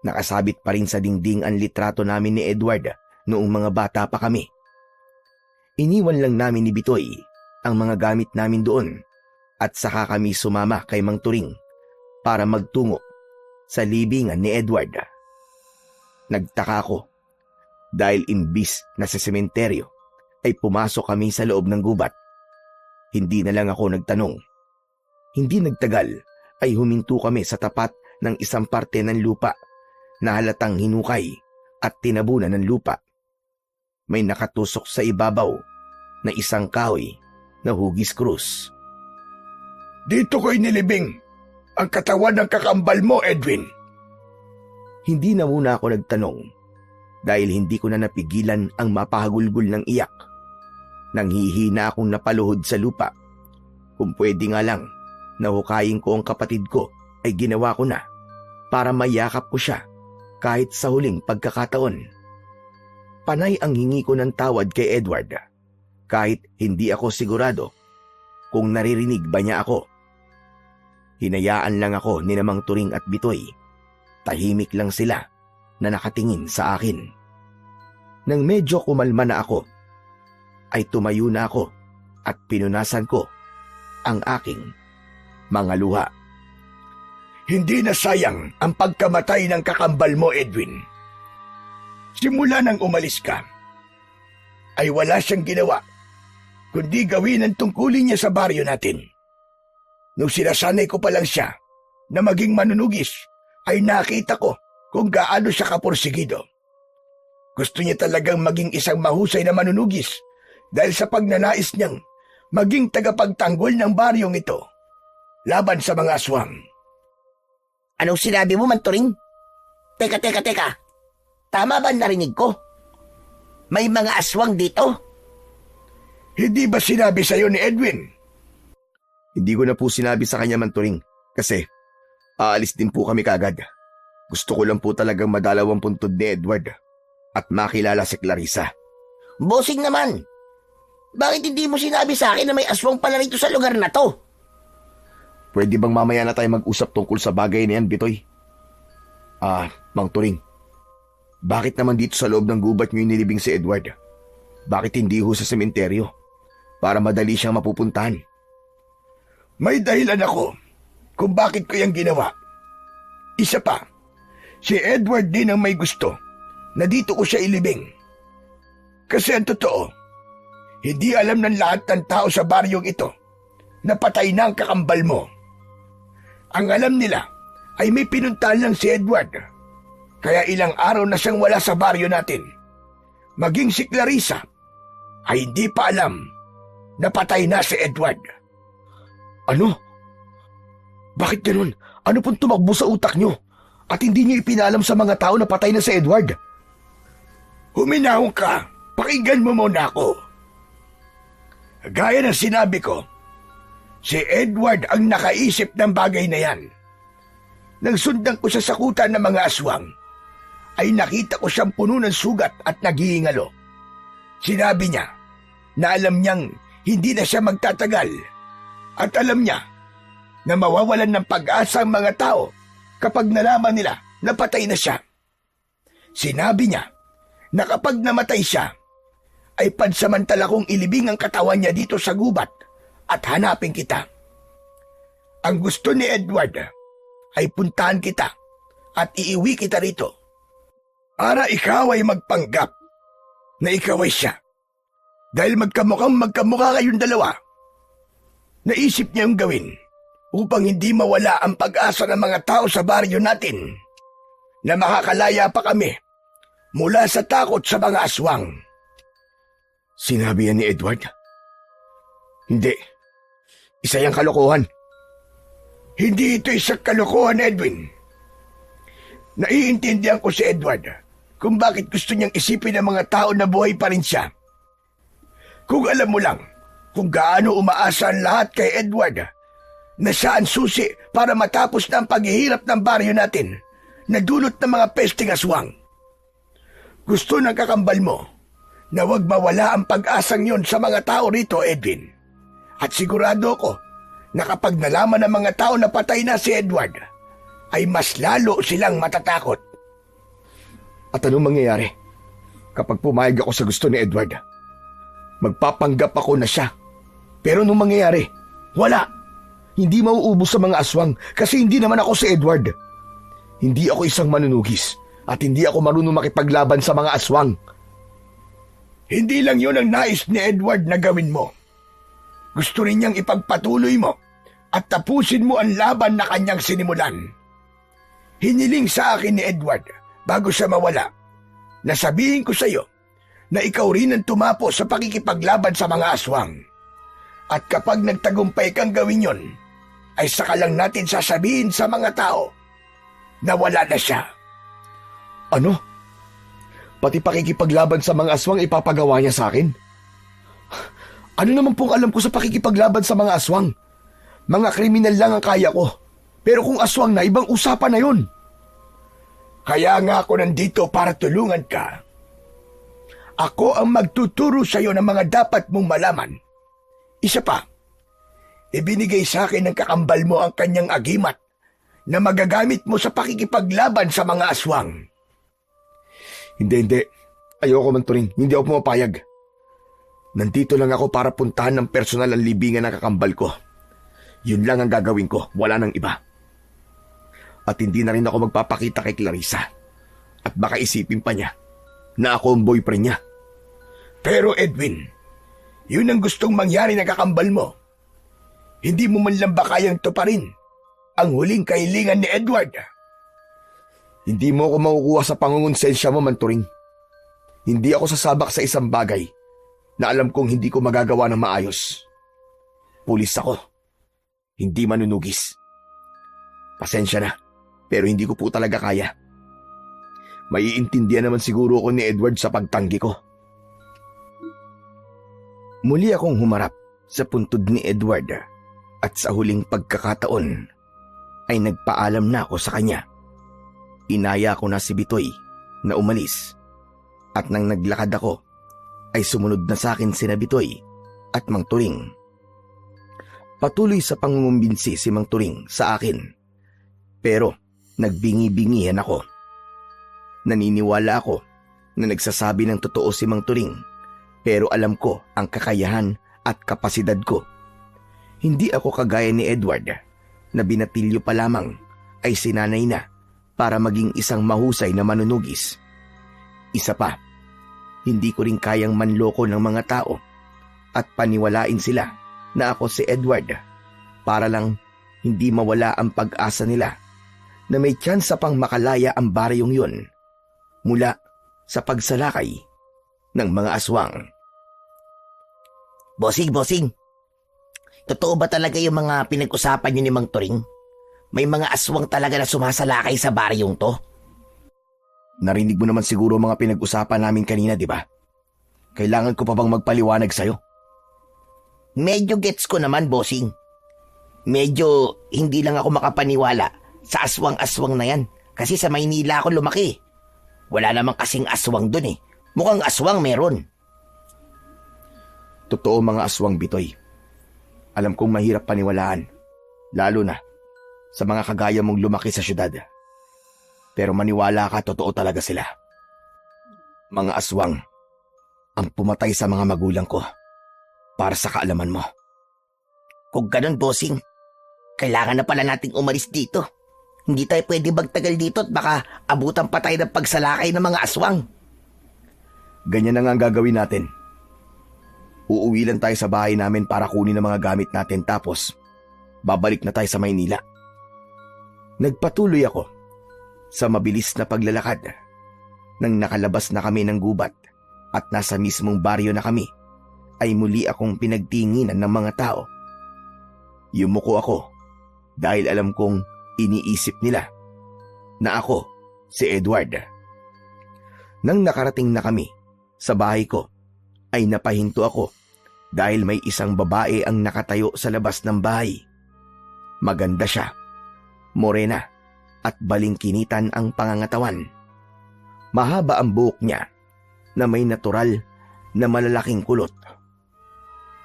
Nakasabit pa rin sa dingding ang litrato namin ni Edward noong mga bata pa kami. Iniwan lang namin ni Bitoy ang mga gamit namin doon at saka kami sumama kay Mang Turing para magtungo sa libingan ni Edward. Nagtaka ako dahil imbis na sa sementeryo ay pumasok kami sa loob ng gubat. Hindi na lang ako nagtanong. Hindi nagtagal ay huminto kami sa tapat ng isang parte ng lupa na halatang hinukay at tinabunan ng lupa. May nakatusok sa ibabaw na isang kahoy na hugis krus. Dito ko inilibing ang katawan ng kakambal mo, Edwin. Hindi na muna ako nagtanong dahil hindi ko na napigilan ang mapahagulgol ng iyak. Nanghihina akong napaluhod sa lupa. Kung pwede nga lang, nahukayin ko ang kapatid ko ay ginawa ko na para mayakap ko siya kahit sa huling pagkakataon. Panay ang hingi ko ng tawad kay Edward kahit hindi ako sigurado kung naririnig ba niya ako. Hinayaan lang ako ni Namang Turing at Bitoy. Tahimik lang sila na nakatingin sa akin. Nang medyo kumalma na ako, ay tumayo na ako at pinunasan ko ang aking mga luha. Hindi na sayang ang pagkamatay ng kakambal mo, Edwin. Simula nang umalis ka, ay wala siyang ginawa kundi gawin ang tungkulin niya sa baryo natin. Nung sinasanay ko pa lang siya na maging manunugis, ay nakita ko kung gaano siya kapursigido. Gusto niya talagang maging isang mahusay na manunugis dahil sa pagnanais niyang maging tagapagtanggol ng baryong ito laban sa mga aswang. Anong sinabi mo, Manturing? Teka. Tama ba narinig ko? May mga aswang dito? Hindi ba sinabi sa'yo ni Edwin? Hindi ko na po sinabi sa kanya, Manturing, kasi aalis din po kami kagad. Gusto ko lang po talagang madalaw ang puntod ni Edward at makilala si Clarissa. Bossing naman! Bakit hindi mo sinabi sa akin na may aswang pala rito sa lugar na to? Pwede bang mamaya na tayo mag-usap tungkol sa bagay na yan, Bitoy? Mang Turing, bakit naman dito sa loob ng gubat niyo inilibing si Edward? Bakit hindi ho sa sementeryo? Para madali siyang mapupuntahan. May dahilan ako kung bakit ko yung ginawa. Isa pa, si Edward din ang may gusto na dito ko siya ilibing. Kasi ang totoo, hindi alam ng lahat ng tao sa baryong ito na patay na ang kakambal mo. Ang alam nila ay may pinuntahan lang si Edward. Kaya ilang araw na siyang wala sa baryo natin. Maging si Clarissa ay hindi pa alam na patay na si Edward. Ano? Bakit ganun? Ano pong tumakbo sa utak niyo? At hindi niyo ipinalam sa mga tao na patay na si Edward? Huminahon ka. Pakinggan mo muna ako. Gaya ng sinabi ko, si Edward ang nakaisip ng bagay na yan. Nang sundan ko sa sakutan ng mga aswang, ay nakita ko siyang puno ng sugat at naghihingalo. Sinabi niya na alam niyang hindi na siya magtatagal at alam niya na mawawalan ng pag-asa ang mga tao kapag nalaman nila na patay na siya. Sinabi niya na kapag namatay siya, ay pansamantala kong ilibing ang katawan niya dito sa gubat at hanapin kita. Ang gusto ni Edward ay puntahan kita at iiwi kita rito para ikaw ay magpanggap na ikaw ay siya. Dahil magkamukha kayong dalawa, naisip niya yung gawin upang hindi mawala ang pag-asa ng mga tao sa baryo natin na makakalaya pa kami mula sa takot sa mga aswang. Sinabi yan ni Edward? Hindi. Isa yung kalokohan. Hindi ito isang kalokohan, Edwin. Naiintindihan ko si Edward kung bakit gusto niyang isipin ng mga tao na buhay pa rin siya. Kung alam mo lang kung gaano umaasa ang lahat kay Edward na siya ang susi para matapos na ang paghihirap ng baryo natin na dulot ng mga pesting aswang. Gusto ng kakambal mo na huwag mawala ang pag-asang yon sa mga tao rito, Edwin. At sigurado ko na kapag nalaman ng mga tao na patay na si Edward, ay mas lalo silang matatakot. At anong mangyayari kapag pumayag ako sa gusto ni Edward? Magpapanggap ako na siya. Pero anong mangyayari? Wala. Hindi mauubos sa mga aswang kasi hindi naman ako si Edward. Hindi ako isang manunugis at hindi ako marunong makipaglaban sa mga aswang. Hindi lang yun ang nais ni Edward na gawin mo. Gusto rin niyang ipagpatuloy mo at tapusin mo ang laban na kanyang sinimulan. Hiniling sa akin ni Edward bago siya mawala na sabihin ko sa iyo na ikaw rin ang tumapo sa pakikipaglaban sa mga aswang. At kapag nagtagumpay kang gawin yon, ay saka lang natin sasabihin sa mga tao na wala na siya. Ano? Pati pakikipaglaban sa mga aswang ipapagawa niya sa akin? Ano naman pong alam ko sa pakikipaglaban sa mga aswang? Mga kriminal lang ang kaya ko. Pero kung aswang na, ibang usapan na yun. Kaya nga ako nandito para tulungan ka. Ako ang magtuturo sa iyo ng mga dapat mong malaman. Isa pa, ibinigay sa akin ng kakambal mo ang kanyang agimat na magagamit mo sa pakikipaglaban sa mga aswang. Hindi. Ayoko man, Turing. Hindi ako pumapayag. Nandito lang ako para puntahan ng personal ang libingan ng kakambal ko. Yun lang ang gagawin ko. Wala nang iba. At hindi na rin ako magpapakita kay Clarissa. At baka isipin pa niya na ako ang boyfriend niya. Pero Edwin, yun ang gustong mangyari ng kakambal mo. Hindi mo man lang ba kayang tuparin ang huling kahilingan ni Edward? Hindi mo ako makukuha sa pangungonsensya mo, Manturing. Hindi ako sasabak sa isang bagay na alam kong hindi ko magagawa ng maayos. Pulis ako. Hindi manunugis. Pasensya na, pero hindi ko po talaga kaya. Maiintindihan naman siguro ako ni Edward sa pagtanggi ko. Muli akong humarap sa puntod ni Edward at sa huling pagkakataon ay nagpaalam na ako sa kanya. Inaya ko na si Bitoy na umalis at nang naglakad ako ay sumunod na sa akin sina Bitoy at Mang Turing. Patuloy sa pangungumbinsi si Mang Turing sa akin pero nagbingi-bingihan ako. Naniniwala ako na nagsasabi ng totoo si Mang Turing pero alam ko ang kakayahan at kapasidad ko. Hindi ako kagaya ni Edward na binatilyo pa lamang ay sinanay na para maging isang mahusay na manunugis. Isa pa, hindi ko rin kayang manloko ng mga tao at paniwalain sila na ako si Edward para lang hindi mawala ang pag-asa nila na may tsansa pang makalaya ang baryong yun mula sa pagsalakay ng mga aswang. Bossing. Totoo ba talaga yung mga pinag-usapan niyo ni Mang Turing? May mga aswang talaga na sumasalakay sa baryong to? Narinig mo naman siguro mga pinag-usapan namin kanina, di ba? Kailangan ko pa bang magpaliwanag sa'yo? Medyo gets ko naman, bossing. Medyo hindi lang ako makapaniwala sa aswang-aswang na yan. Kasi sa Maynila ako lumaki. Wala namang kasing aswang dun eh. Mukhang aswang meron. Totoo mga aswang, Bitoy. Alam kong mahirap paniwalaan. Lalo na sa mga kagaya mong lumaki sa syudad. Pero maniwala ka, totoo talaga sila. Mga aswang ang pumatay sa mga magulang ko para sa kaalaman mo. Kung ganun, bossing, kailangan na pala nating umalis dito. Hindi tayo pwede magtagal dito at baka abutan pa tayo ng pagsalakay ng mga aswang. Ganyan na nga ang gagawin natin. Uuwi lang tayo sa bahay namin para kunin ang mga gamit natin tapos babalik na tayo sa Maynila. Nagpatuloy ako sa mabilis na paglalakad. Nang nakalabas na kami ng gubat at nasa mismong baryo na kami, ay muli akong pinagtinginan ng mga tao. Yumuko ako dahil alam kong iniisip nila na ako si Edward. Nang nakarating na kami sa bahay ko, ay napahinto ako dahil may isang babae ang nakatayo sa labas ng bahay. Maganda siya, morena at balingkinitan ang pangangatawan. Mahaba ang buhok niya na may natural na malalaking kulot.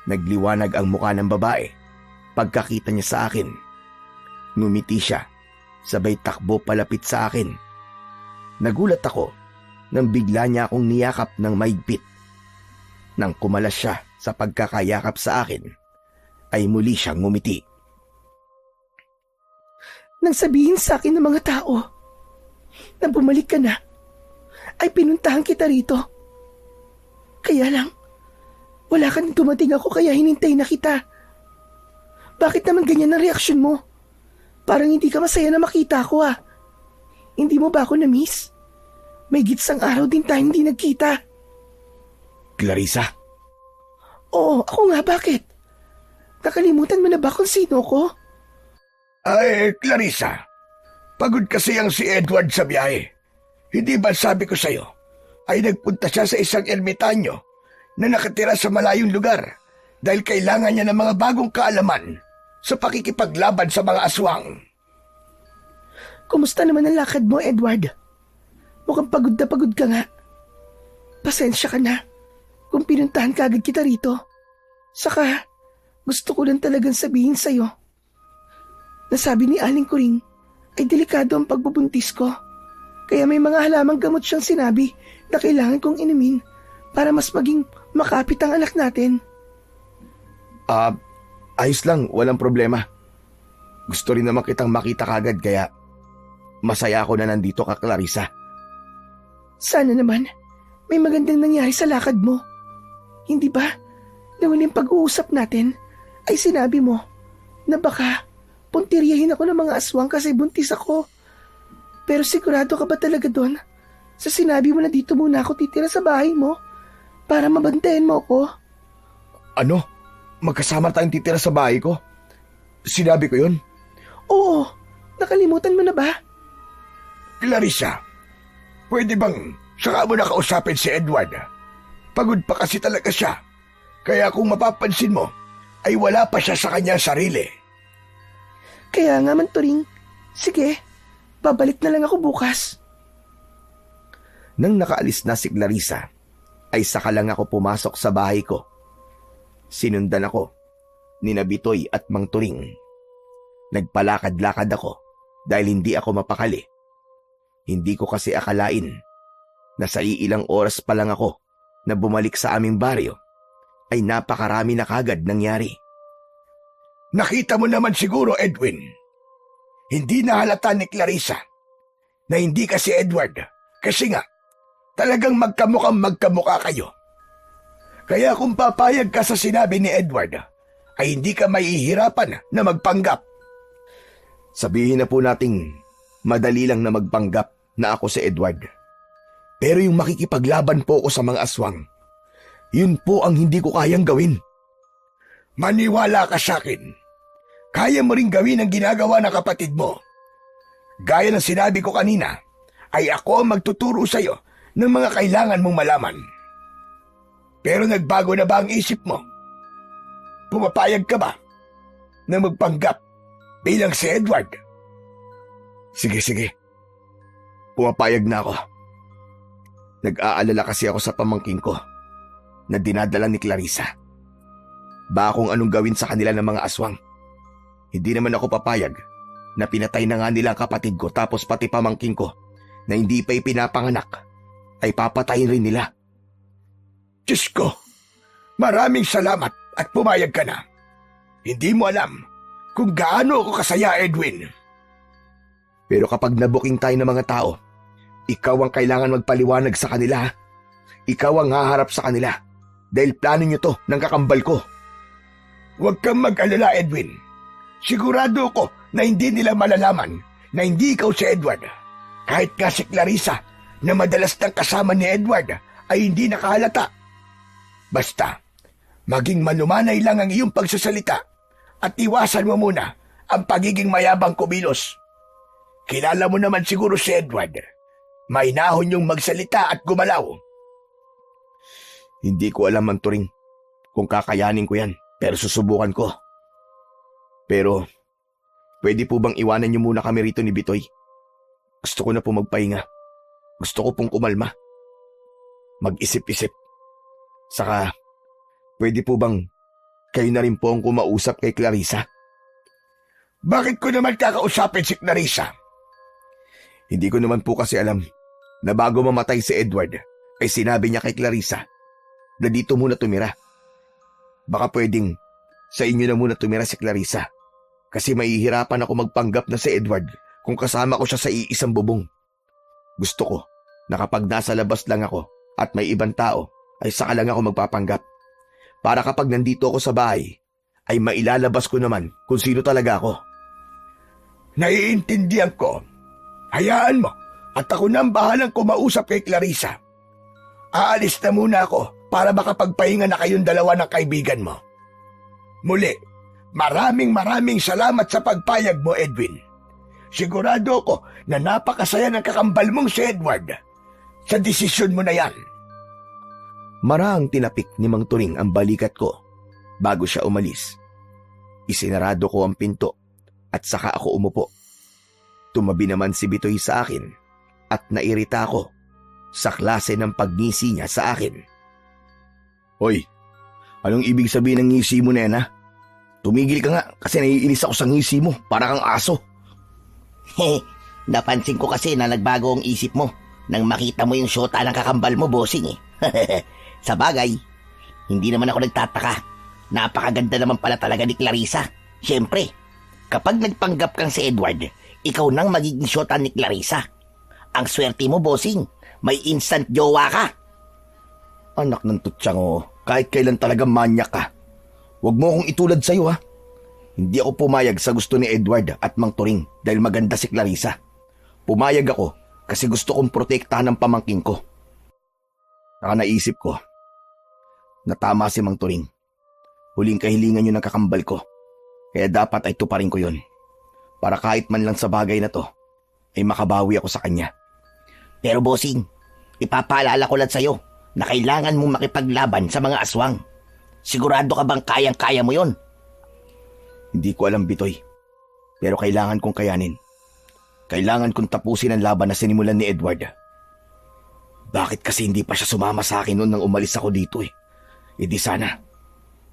Nagliwanag ang mukha ng babae pagkakita niya sa akin. Ngumiti siya, sabay takbo palapit sa akin. Nagulat ako nang bigla niya akong niyakap ng mahigpit. Nang kumalas siya sa pagkakayakap sa akin, ay muli siyang ngumiti. Nang sabihin sa akin ng mga tao na bumalik ka na, ay pinuntahan kita rito. Kaya lang, wala ka nang dumating ako kaya hinintay na kita. Bakit naman ganyan ang reaksyon mo? Parang hindi ka masaya na makita ako ah. Hindi mo ba ako na-miss? May gitsang araw din tayo hindi nagkita. Clarissa? Oo, ako nga, bakit? Nakalimutan mo na ba kung sino ko? Ay, Clarissa, pagod kasi ang si Edward sa biyahe. Hindi ba sabi ko sa'yo, ay nagpunta siya sa isang ermitanyo na nakatira sa malayong lugar dahil kailangan niya ng mga bagong kaalaman sa pakikipaglaban sa mga aswang. Kumusta naman ang lakad mo, Edward? Mukhang pagod na pagod ka nga. Pasensya ka na kung pinuntahan kagad kita rito. Saka, gusto ko lang talagang sabihin sa'yo. Nasabi ni Aling Kuring ay delikado ang pagbubuntis ko. Kaya may mga halamang gamot siyang sinabi na kailangan kong inumin para mas maging makapit ang anak natin. Ayos lang, walang problema. Gusto rin naman kitang makita kagad kaya masaya ako na nandito ka, Clarissa. Sana naman may magandang nangyari sa lakad mo. Hindi ba na huling pag-uusap natin ay sinabi mo na baka puntiryahin ako ng mga aswang kasi buntis ako. Pero sigurado ka ba talaga doon? Sa sinabi mo na dito muna ako titira sa bahay mo para mabantayan mo ako? Ano? Magkasama tayong titira sa bahay ko? Sinabi ko yun? Oo, nakalimutan mo na ba? Clarissa, pwede bang saka mo na kausapin si Edward? Pagod pa kasi talaga siya. Kaya kung mapapansin mo, ay wala pa siya sa kanyang sarili. Kaya nga man, Turing. Sige, babalik na lang ako bukas. Nang nakaalis na si Clarissa, ay saka lang ako pumasok sa bahay ko. Sinundan ako ni Bitoy at Mang Turing. Nagpalakad-lakad ako dahil hindi ako mapakali. Hindi ko kasi akalain na sa iilang oras pa lang ako na bumalik sa aming baryo ay napakarami na kagad nangyari. Nakita mo naman siguro, Edwin. Hindi nahalata ni Clarissa na hindi ka si Edward. Kasi nga, talagang magkamukha kayo. Kaya kung papayag ka sa sinabi ni Edward, ay hindi ka mahihirapan na magpanggap. Sabihin na po nating madali lang na magpanggap na ako si Edward. Pero yung makikipaglaban po ako sa mga aswang, yun po ang hindi ko kayang gawin. Maniwala ka sa akin. Kaya mo ring gawin ang ginagawa ng kapatid mo. Gaya ng sinabi ko kanina, ay ako ang magtuturo sa iyo ng mga kailangan mong malaman. Pero nagbago na ba ang isip mo? Pumapayag ka ba na magpanggap bilang si Edward? Sige. Pumapayag na ako. Nag-aalala kasi ako sa pamangking ko na dinadala ni Clarissa. Ba kung anong gawin sa kanila ng mga aswang. Hindi naman ako papayag na pinatay na nga nila ang kapatid ko tapos pati pamangking ko na hindi pa ipinapanganak ay papatayin rin nila. Diyos ko, maraming salamat at pumayag ka na. Hindi mo alam kung gaano ako kasaya, Edwin. Pero kapag nabuking tayo ng mga tao, ikaw ang kailangan magpaliwanag sa kanila. Ikaw ang haharap sa kanila dahil plano nyo to ng kakambal ko. Huwag kang mag-alala, Edwin. Sigurado ko na hindi nila malalaman na hindi ikaw si Edward. Kahit nga si Clarissa na madalas nang kasama ni Edward ay hindi nakahalata. Basta, maging malumanay lang ang iyong pagsasalita at iwasan mo muna ang pagiging mayabang kumilos. Kilala mo naman siguro si Edward. Mainahon yung magsalita at gumalaw. Hindi ko alam, Mang Turing, kung kakayanin ko yan, pero susubukan ko. Pero, pwede po bang iwanan niyo muna kami rito ni Bitoy? Gusto ko na po magpahinga. Gusto ko pong kumalma. Mag-isip-isip. Saka, pwede po bang kayo na rin po ang kumausap kay Clarissa? Bakit ko naman kakausapin si Clarissa? Hindi ko naman po kasi alam na bago mamatay si Edward ay sinabi niya kay Clarissa na dito muna tumira. Baka pwedeng sa inyo na muna tumira si Clarissa kasi mahihirapan ako magpanggap na si Edward kung kasama ko siya sa iisang bubong. Gusto ko na kapag nasa labas lang ako at may ibang tao ay saka lang ako magpapanggap. Para kapag nandito ako sa bahay ay mailalabas ko naman kung sino talaga ako. Naiintindihan ko. Hayaan mo at ako na ang bahalang kumausap kay Clarissa. Aalis na muna ako para makapagpahinga na kayong dalawa ng kaibigan mo. Muli, maraming salamat sa pagpayag mo, Edwin. Sigurado ko na napakasaya ng kakambal mong si Edward sa desisyon mo na yan. Marahang tinapik ni Mang Turing ang balikat ko bago siya umalis. Isinarado ko ang pinto at saka ako umupo. Tumabi naman si Bitoy sa akin at nairita ako sa klase ng pagngisi niya sa akin. Hoy, anong ibig sabihin ng ngisi mo na yan, ha? Tumigil ka nga kasi naiinis ako sa ngisi mo, para kang aso. Napansin ko kasi na nagbago ang isip mo nang makita mo yung syota ng kakambal mo, bossing eh. Sa bagay, hindi naman ako nagtataka. Napakaganda naman pala talaga ni Clarissa. Siyempre, kapag nagpanggap kang si Edward, ikaw nang magiging syota ni Clarissa. Ang swerte mo, bossing. May instant jowa ka. Anak ng tutsang kahit kailan talaga manyak ka. Huwag mo akong itulad sa'yo, ha? Hindi ako pumayag sa gusto ni Edward at Mang Turing dahil maganda si Clarissa. Pumayag ako kasi gusto kong protektahan ng pamangking ko. Saka naisip ko na tama si Mang Turing. Huling kahilingan yun ng kakambal ko. Kaya dapat ay tuparin ko yun. Para kahit man lang sa bagay na to, ay makabawi ako sa kanya. Pero bossing, ipapaalala ko lang sa'yo na kailangan mong makipaglaban sa mga aswang. Sigurado ka bang kayang-kaya mo yon? Hindi ko alam, Bitoy. Pero kailangan kong kayanin. Kailangan kong tapusin ang laban na sinimulan ni Edward. Bakit kasi hindi pa siya sumama sa akin noon nang umalis ako dito eh? E di sana,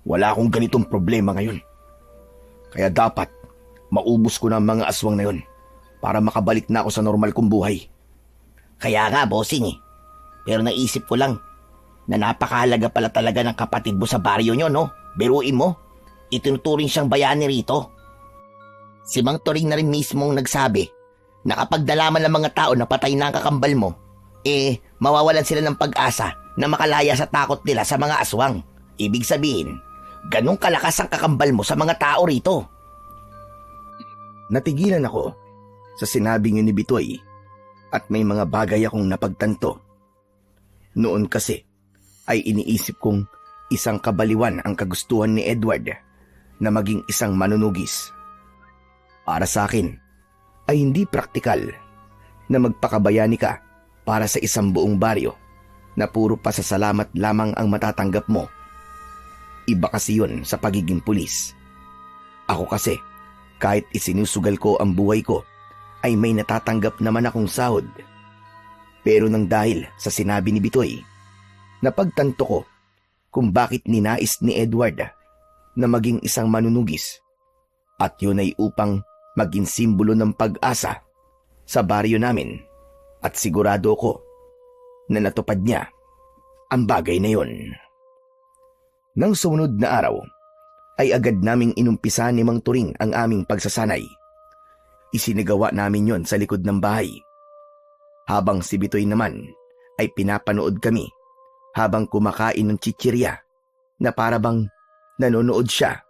wala akong ganitong problema ngayon. Kaya dapat, maubos ko na ang mga aswang na yon para makabalik na ako sa normal kong buhay. Kaya nga, bossing eh. Pero naisip ko lang na napakahalaga pala talaga ng kapatid mo sa baryo nyo, no? Biruin mo, itinuturing siyang bayani rito. Si Mang Turing na rin mismong nagsabi na kapag nalaman ng mga tao na patay na ang kakambal mo, mawawalan sila ng pag-asa na makalaya sa takot nila sa mga aswang. Ibig sabihin, ganong kalakas ang kakambal mo sa mga tao rito. Natigilan ako sa sinabing yun ni Bitoy at may mga bagay akong napagtanto. Noon kasi ay iniisip kong isang kabaliwan ang kagustuhan ni Edward na maging isang manunugis. Para sa akin ay hindi praktikal na magpakabayani ka para sa isang buong baryo na puro pasasalamat lamang ang matatanggap mo. Iba kasi yun sa pagiging pulis. Ako kasi, kahit isinusugal ko ang buhay ko, ay may natatanggap naman akong sahod. Pero nang dahil sa sinabi ni Bitoy, napagtanto ko kung bakit ninais ni Edward na maging isang manunugis. At yun ay upang maging simbolo ng pag-asa sa baryo namin. At sigurado ko na natupad niya ang bagay na yun. Nang sumunod na araw, ay agad naming inumpisa ni Mang Turing ang aming pagsasanay. Isinagawa namin yon sa likod ng bahay. Habang si Bitoy naman ay pinapanood kami habang kumakain ng chichirya na parabang nanonood siya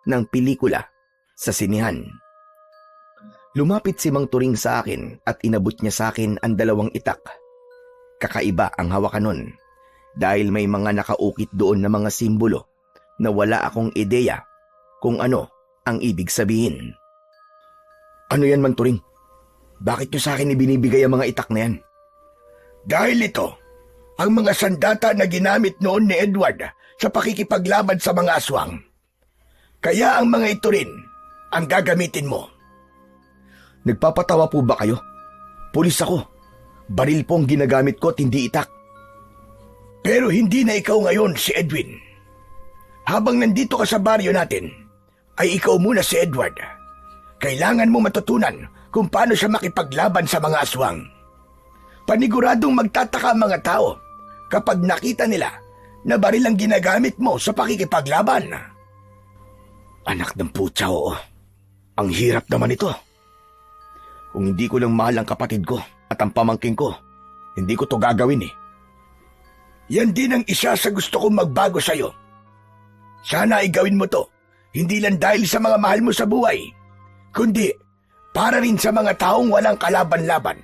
ng pelikula sa sinihan. Lumapit si Mang Turing sa akin at inabot niya sa akin ang 2 itak. Kakaiba ang hawakan nun dahil may mga nakaukit doon na mga simbolo na wala akong ideya kung ano ang ibig sabihin. Ano yan, Mang Turing? Bakit niyo sa akin ibinibigay ang mga itak na yan? Dahil ito, ang mga sandata na ginamit noon ni Edward sa pakikipaglaban sa mga aswang. Kaya ang mga ito rin ang gagamitin mo. Nagpapatawa po ba kayo? Pulis ako. Baril po ang ginagamit ko at hindi itak. Pero hindi na ikaw ngayon si Edwin. Habang nandito ka sa baryo natin, ay ikaw muna si Edward. Kailangan mo matutunan kung paano siya makipaglaban sa mga aswang. Paniguradong magtataka ang mga tao kapag nakita nila na baril ang ginagamit mo sa pakikipaglaban. Anak ng putya, oo. Ang hirap naman ito. Kung hindi ko lang mahal ang kapatid ko at ang pamangking ko, hindi ko to gagawin eh. Yan din ang isa sa gusto kong magbago sa'yo. Sana ay gawin mo to, hindi lang dahil sa mga mahal mo sa buhay, kundi para rin sa mga taong walang kalaban-laban.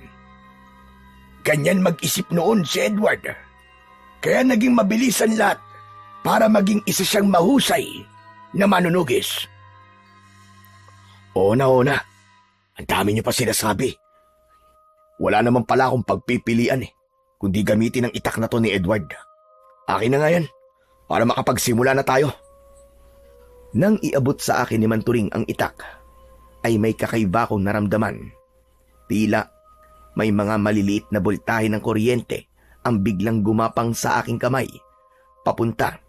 Ganyan mag-isip noon si Edward. Kaya naging mabilis ang lahat para maging isa siyang mahusay na manunugis. Oo na. Ang dami niyo pa sinasabi. Wala naman pala akong pagpipilian eh, kundi gamitin ang itak na to ni Edward. Akin na nga yan, para makapagsimula na tayo. Nang iabot sa akin ni Mang Turing ang itak, ay may kakaiba kong naramdaman. Tila may mga maliliit na boltahe ng kuryente ang biglang gumapang sa aking kamay, papunta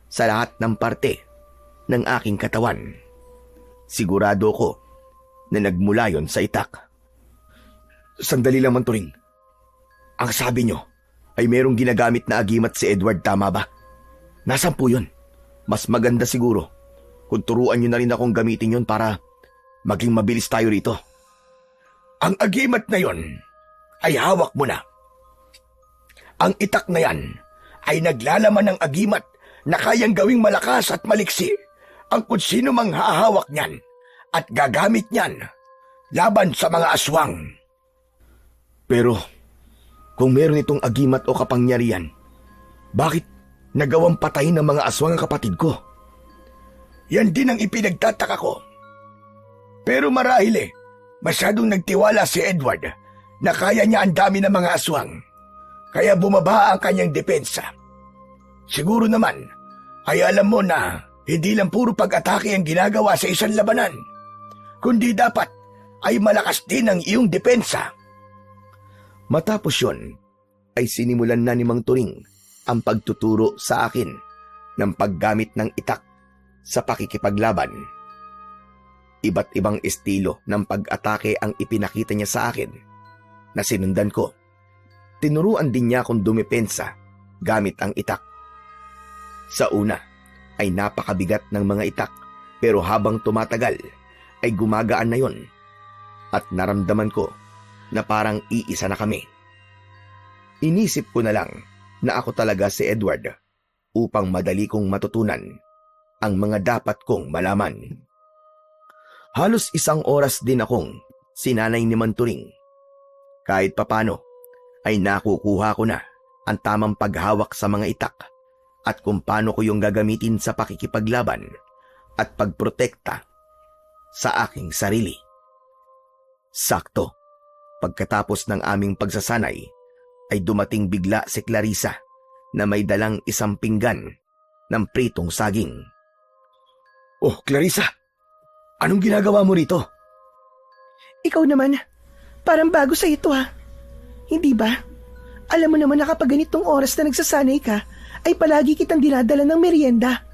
sa lahat ng parte ng aking katawan. Sigurado ko na nagmula yon sa itak. Sandali lang, Manturing. Ang sabi nyo ay merong ginagamit na agimat si Edward, tama ba? Nasaan po yun? Mas maganda siguro kung turuan nyo na rin akong gamitin yon para maging mabilis tayo rito. Ang agimat na yon ay hawak mo na. Ang itak na yan ay naglalaman ng agimat na kayang gawing malakas at maliksi ang kung sino mang hahawak niyan at gagamit niyan laban sa mga aswang. Pero kung meron itong agimat o kapangyarihan, bakit nagawang patayin ng mga aswang ang kapatid ko? Yan din ang ipinagtataka ko. Pero marahil masyadong nagtiwala si Edward na kaya niya ang dami ng mga aswang, kaya bumaba ang kanyang depensa. Siguro naman ay alam mo na hindi lang puro pag-atake ang ginagawa sa isang labanan, kundi dapat ay malakas din ang iyong depensa. Matapos yon, ay sinimulan na ni Mang Turing ang pagtuturo sa akin ng paggamit ng itak sa pakikipaglaban. Iba't ibang estilo ng pag-atake ang ipinakita niya sa akin na sinundan ko. Tinuruan din niya akong dumepensa gamit ang itak. Sa una ay napakabigat ng mga itak, pero habang tumatagal ay gumagaan na yon at naramdaman ko na parang iisa na kami. Inisip ko na lang na ako talaga si Edward upang madali kong matutunan ang mga dapat kong malaman. Halos 1 oras din akong sinanay ni Manturing. Kahit papano ay nakukuha ko na ang tamang paghawak sa mga itak at kung paano ko yung gagamitin sa pakikipaglaban at pagprotekta sa aking sarili. Sakto, pagkatapos ng aming pagsasanay, ay dumating bigla si Clarissa na may dalang 1 pinggan ng pritong saging. Oh, Clarissa! Anong ginagawa mo rito? Ikaw naman, parang bago sa ito ha. Hindi ba? Alam mo naman na kapag ganitong oras na nagsasanay ka, ay palagi kitang dinadala ng merienda.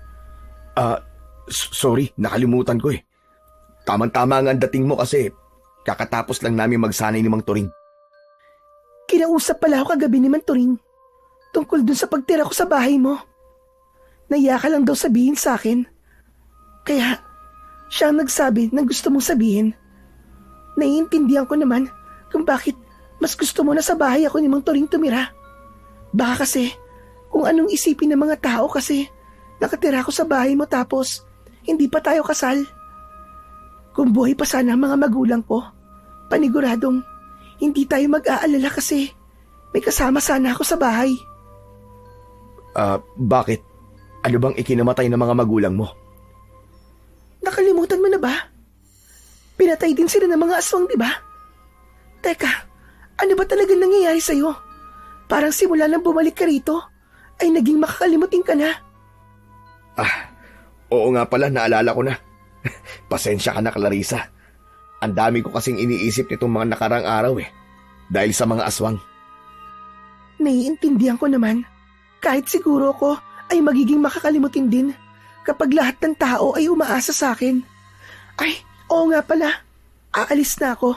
Sorry, nakalimutan ko eh. Tama-tama nga ang dating mo kasi kakatapos lang namin magsanay ni Mang Turing. Kinausap pala ako kagabi ni Manturing tungkol dun sa pagtira ko sa bahay mo. Naiya ka lang daw sabihin sa akin. Kaya siya ang nagsabi ng gusto mong sabihin. Naiintindihan ko naman kung bakit mas gusto mo na sa bahay ako ni Mang Turing tumira. Baka kasi kung anong isipin ng mga tao kasi nakatira ako sa bahay mo tapos hindi pa tayo kasal. Kung buhay pa sana ang mga magulang ko, paniguradong hindi tayo mag-aalala kasi may kasama sana ako sa bahay. Bakit? Ano bang ikinamatay ng mga magulang mo? Nakalimutan mo na ba? Pinatay din sila ng mga aswang, di ba? Teka, ano ba talaga nangyayari sa'yo? Parang simula nang bumalik ka rito, ay naging makakalimutin ka na. Oo nga pala, naalala ko na. Pasensya ka na, Clarissa. Ang dami ko kasing iniisip nitong mga nakarang araw dahil sa mga aswang. Naiintindihan ko naman. Kahit siguro ko ay magiging makakalimutin din kapag lahat ng tao ay umaasa sa akin. Ay, oo nga pala. Aalis na ako.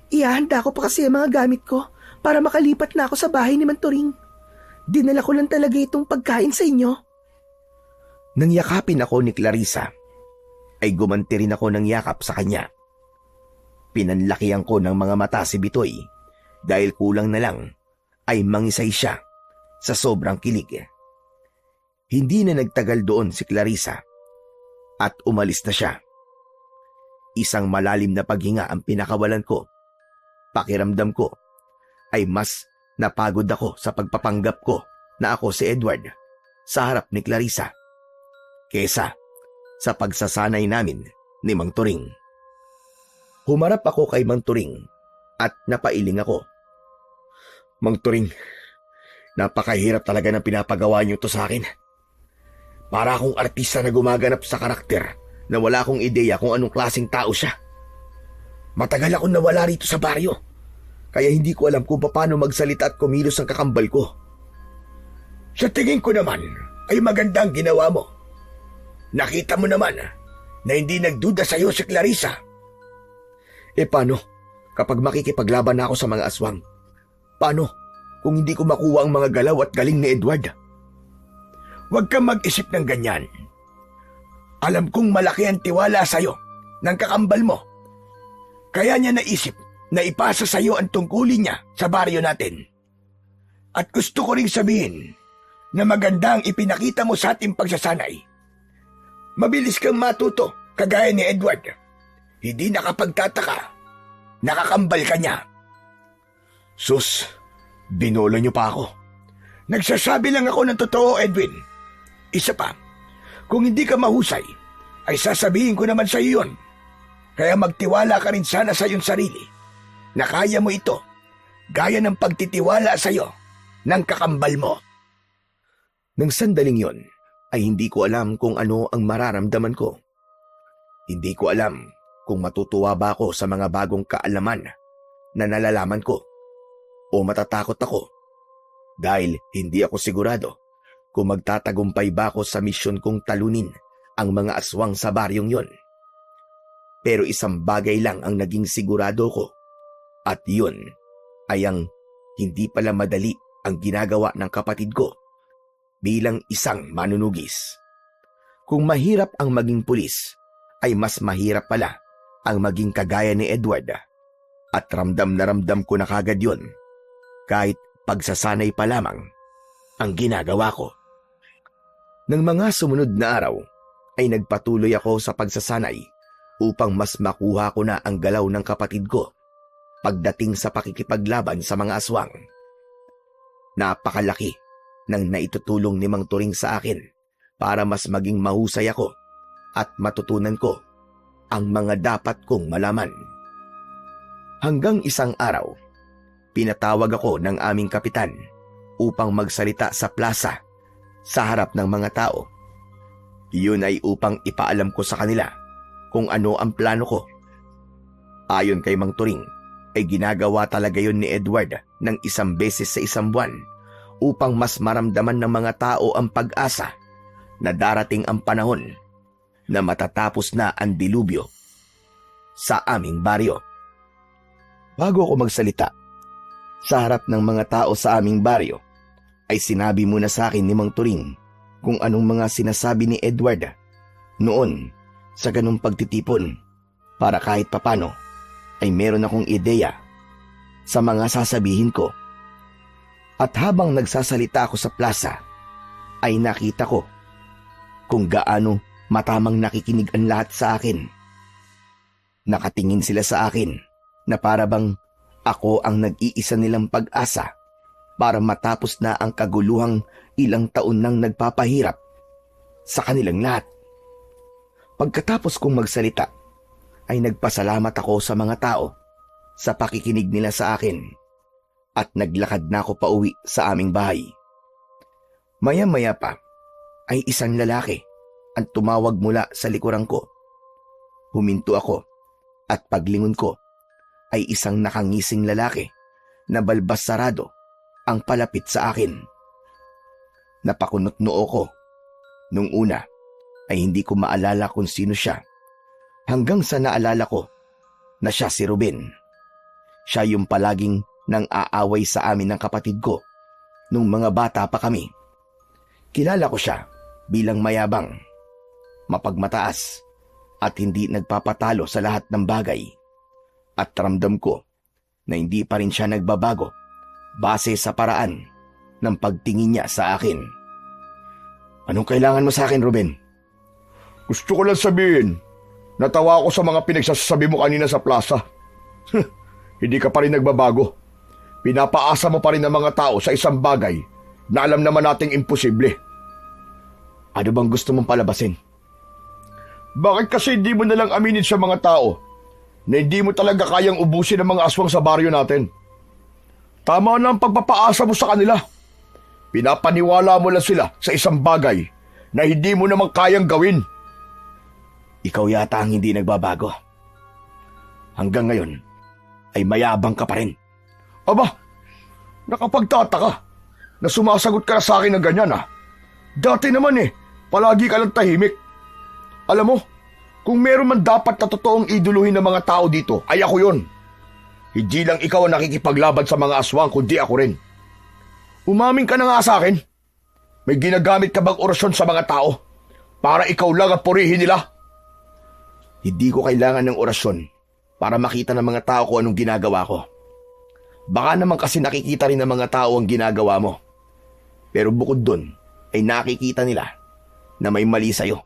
Ihahanda ko pa kasi ang mga gamit ko para makalipat na ako sa bahay ni Manturing. Dinala ko lang talaga itong pagkain sa inyo. Nang yakapin ako ni Clarissa, ay gumanti rin ako ng yakap sa kanya. Pinanlakihan ko ng mga mata si Bitoy dahil kulang na lang ay mangisay siya sa sobrang kilig. Hindi na nagtagal doon si Clarissa at umalis na siya. Isang malalim na paghinga ang pinakawalan ko. Pakiramdam ko ay mas napagod ako sa pagpapanggap ko na ako si Edward sa harap ni Clarissa kesa sa pagsasanay namin ni Mang Turing. Humarap ako kay Mang Turing at napailing ako. Mang Turing, napakahirap talaga ng pinapagawa niyo to sa akin. Para akong artista na gumaganap sa karakter na wala akong ideya kung anong klaseng tao siya. Matagal akong nawala rito sa baryo, kaya hindi ko alam kung paano magsalita at kumilos ang kakambal ko. Sa tingin ko naman ay maganda ang ginawa mo. Nakita mo naman na hindi nagduda sa'yo si Clarissa. Paano kapag makikipaglaban na ako sa mga aswang? Paano kung hindi ko makuha ang mga galaw at galing ni Edward? Huwag kang mag-isip ng ganyan. Alam kong malaki ang tiwala sa'yo ng kakambal mo. Kaya niya naisip na ipasa sa'yo ang tungkulin niya sa baryo natin. At gusto ko ring sabihin na maganda ang ipinakita mo sa ating pagsasanay. Mabilis kang matuto, kagaya ni Edward. Hindi nakapagtataka. Nakakambal ka niya. Sus, binolo niyo pa ako. Nagsasabi lang ako ng totoo, Edwin. Isa pa, kung hindi ka mahusay, ay sasabihin ko naman sa iyo yun. Kaya magtiwala ka rin sana sa iyong sarili na kaya mo ito, gaya ng pagtitiwala sa iyo ng kakambal mo. Nang sandaling yon, ay hindi ko alam kung ano ang mararamdaman ko. Hindi ko alam kung matutuwa ba ako sa mga bagong kaalaman na nalalaman ko o matatakot ako dahil hindi ako sigurado kung magtatagumpay ba ako sa misyon kong talunin ang mga aswang sa baryong yon. Pero isang bagay lang ang naging sigurado ko at yun ay ang hindi pala madali ang ginagawa ng kapatid ko bilang isang manunugis. Kung mahirap ang maging pulis, ay mas mahirap pala ang maging kagaya ni Edward. At ramdam na ramdam ko na kagad yun, kahit pagsasanay pa lamang ang ginagawa ko. Nang mga sumunod na araw, ay nagpatuloy ako sa pagsasanay upang mas makuha ko na ang galaw ng kapatid ko pagdating sa pakikipaglaban sa mga aswang. Napakalaki ng naitutulong ni Mang Turing sa akin para mas maging mahusay ako at matutunan ko ang mga dapat kong malaman. Hanggang isang araw, pinatawag ako ng aming kapitan upang magsalita sa plaza sa harap ng mga tao. Iyon ay upang ipaalam ko sa kanila kung ano ang plano ko. Ayon kay Mang Turing, ay ginagawa talaga yun ni Edward ng isang beses sa isang buwan upang mas maramdaman ng mga tao ang pag-asa na darating ang panahon na matatapos na ang dilubyo sa aming baryo. Bago ako magsalita sa harap ng mga tao sa aming baryo, ay sinabi muna sa akin ni Mang Turing kung anong mga sinasabi ni Edward noon sa ganung pagtitipon para kahit papano ay meron akong ideya sa mga sasabihin ko. At habang nagsasalita ako sa plaza, ay nakita ko kung gaano matamang nakikinig ang lahat sa akin. Nakatingin sila sa akin na para bang ako ang nag-iisa nilang pag-asa para matapos na ang kaguluhang ilang taon nang nagpapahirap sa kanilang lahat. Pagkatapos kong magsalita, ay nagpasalamat ako sa mga tao sa pakikinig nila sa akin at naglakad na ako pauwi sa aming bahay. Maya-maya pa ay isang lalaki ang tumawag mula sa likuran ko. Huminto ako at paglingon ko ay isang nakangising lalaki na balbas sarado ang palapit sa akin. Napakunot noo ko. Nung una ay hindi ko maalala kung sino siya hanggang sa naalala ko na siya si Ruben. Siya yung palaging nang aaway sa amin ng kapatid ko nung mga bata pa kami. Kilala ko siya bilang mayabang, mapagmataas at hindi nagpapatalo sa lahat ng bagay. At ramdam ko na hindi pa rin siya nagbabago base sa paraan ng pagtingin niya sa akin. Anong kailangan mo sa akin, Ruben? Gusto ko lang sabihin, natawa ako sa mga pinagsasabi mo kanina sa plaza. Hindi ka pa rin nagbabago. Pinapaasa mo pa rin ang mga tao sa isang bagay na alam naman nating imposible. Ano bang gusto mong palabasin? Bakit kasi hindi mo nalang aminin sa mga tao na hindi mo talaga kayang ubusin ang mga aswang sa baryo natin? Tama na ang pagpapaasa mo sa kanila. Pinapaniwala mo lang sila sa isang bagay na hindi mo naman kayang gawin. Ikaw yata ang hindi nagbabago. Hanggang ngayon ay mayabang ka pa rin. Aba, nakapagtataka. na sumasagot ka na sa akin ng ganyan Dati naman palagi ka lang tahimik. Alam mo, kung meron man dapat na totoong iduluhin ng mga tao dito, ay ako yon. Hindi lang ikaw ang nakikipaglaban sa mga aswang, kundi ako rin. Umamin ka na nga sa akin. May ginagamit ka bang orasyon sa mga tao para ikaw lang ang purihin nila? Hindi ko kailangan ng orasyon para makita ng mga tao kung anong ginagawa ko. Baka naman kasi nakikita rin ng mga tao ang ginagawa mo. Pero bukod dun, ay nakikita nila na may mali sa'yo.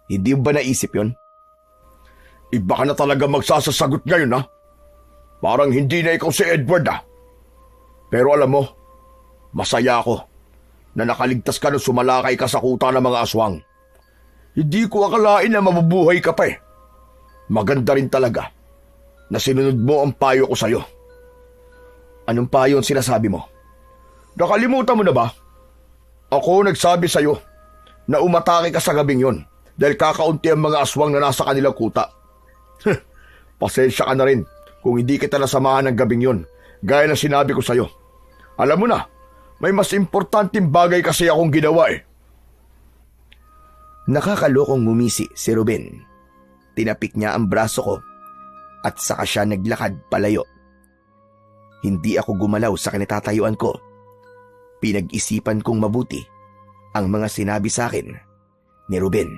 Hindi mo ba naisip yon? Iba ka na talaga magsasasagot ngayon Parang hindi na ikaw si Edward Pero alam mo, masaya ako na nakaligtas ka nung sumalakay ka sa kuta ng mga aswang. Hindi ko akalain na mabubuhay ka pa Maganda rin talaga na sinunod mo ang payo ko sa'yo. Anong payo ang sinasabi mo? Nakalimutan mo na ba? Ako nagsabi sa'yo na umatake ka sa gabing yon dahil kakaunti ang mga aswang na nasa kanilang kuta. Pasensya ka na rin kung hindi kita nasamahan ng gabing yon, gaya na sinabi ko sa'yo. Alam mo na, may mas importanteng bagay kasi akong ginawa Nakakalokong ngumisi si Ruben. Tinapik niya ang braso ko at saka siya naglakad palayo. Hindi ako gumalaw sa kinatatayuan ko. Pinag-isipan kong mabuti ang mga sinabi sa akin ni Ruben.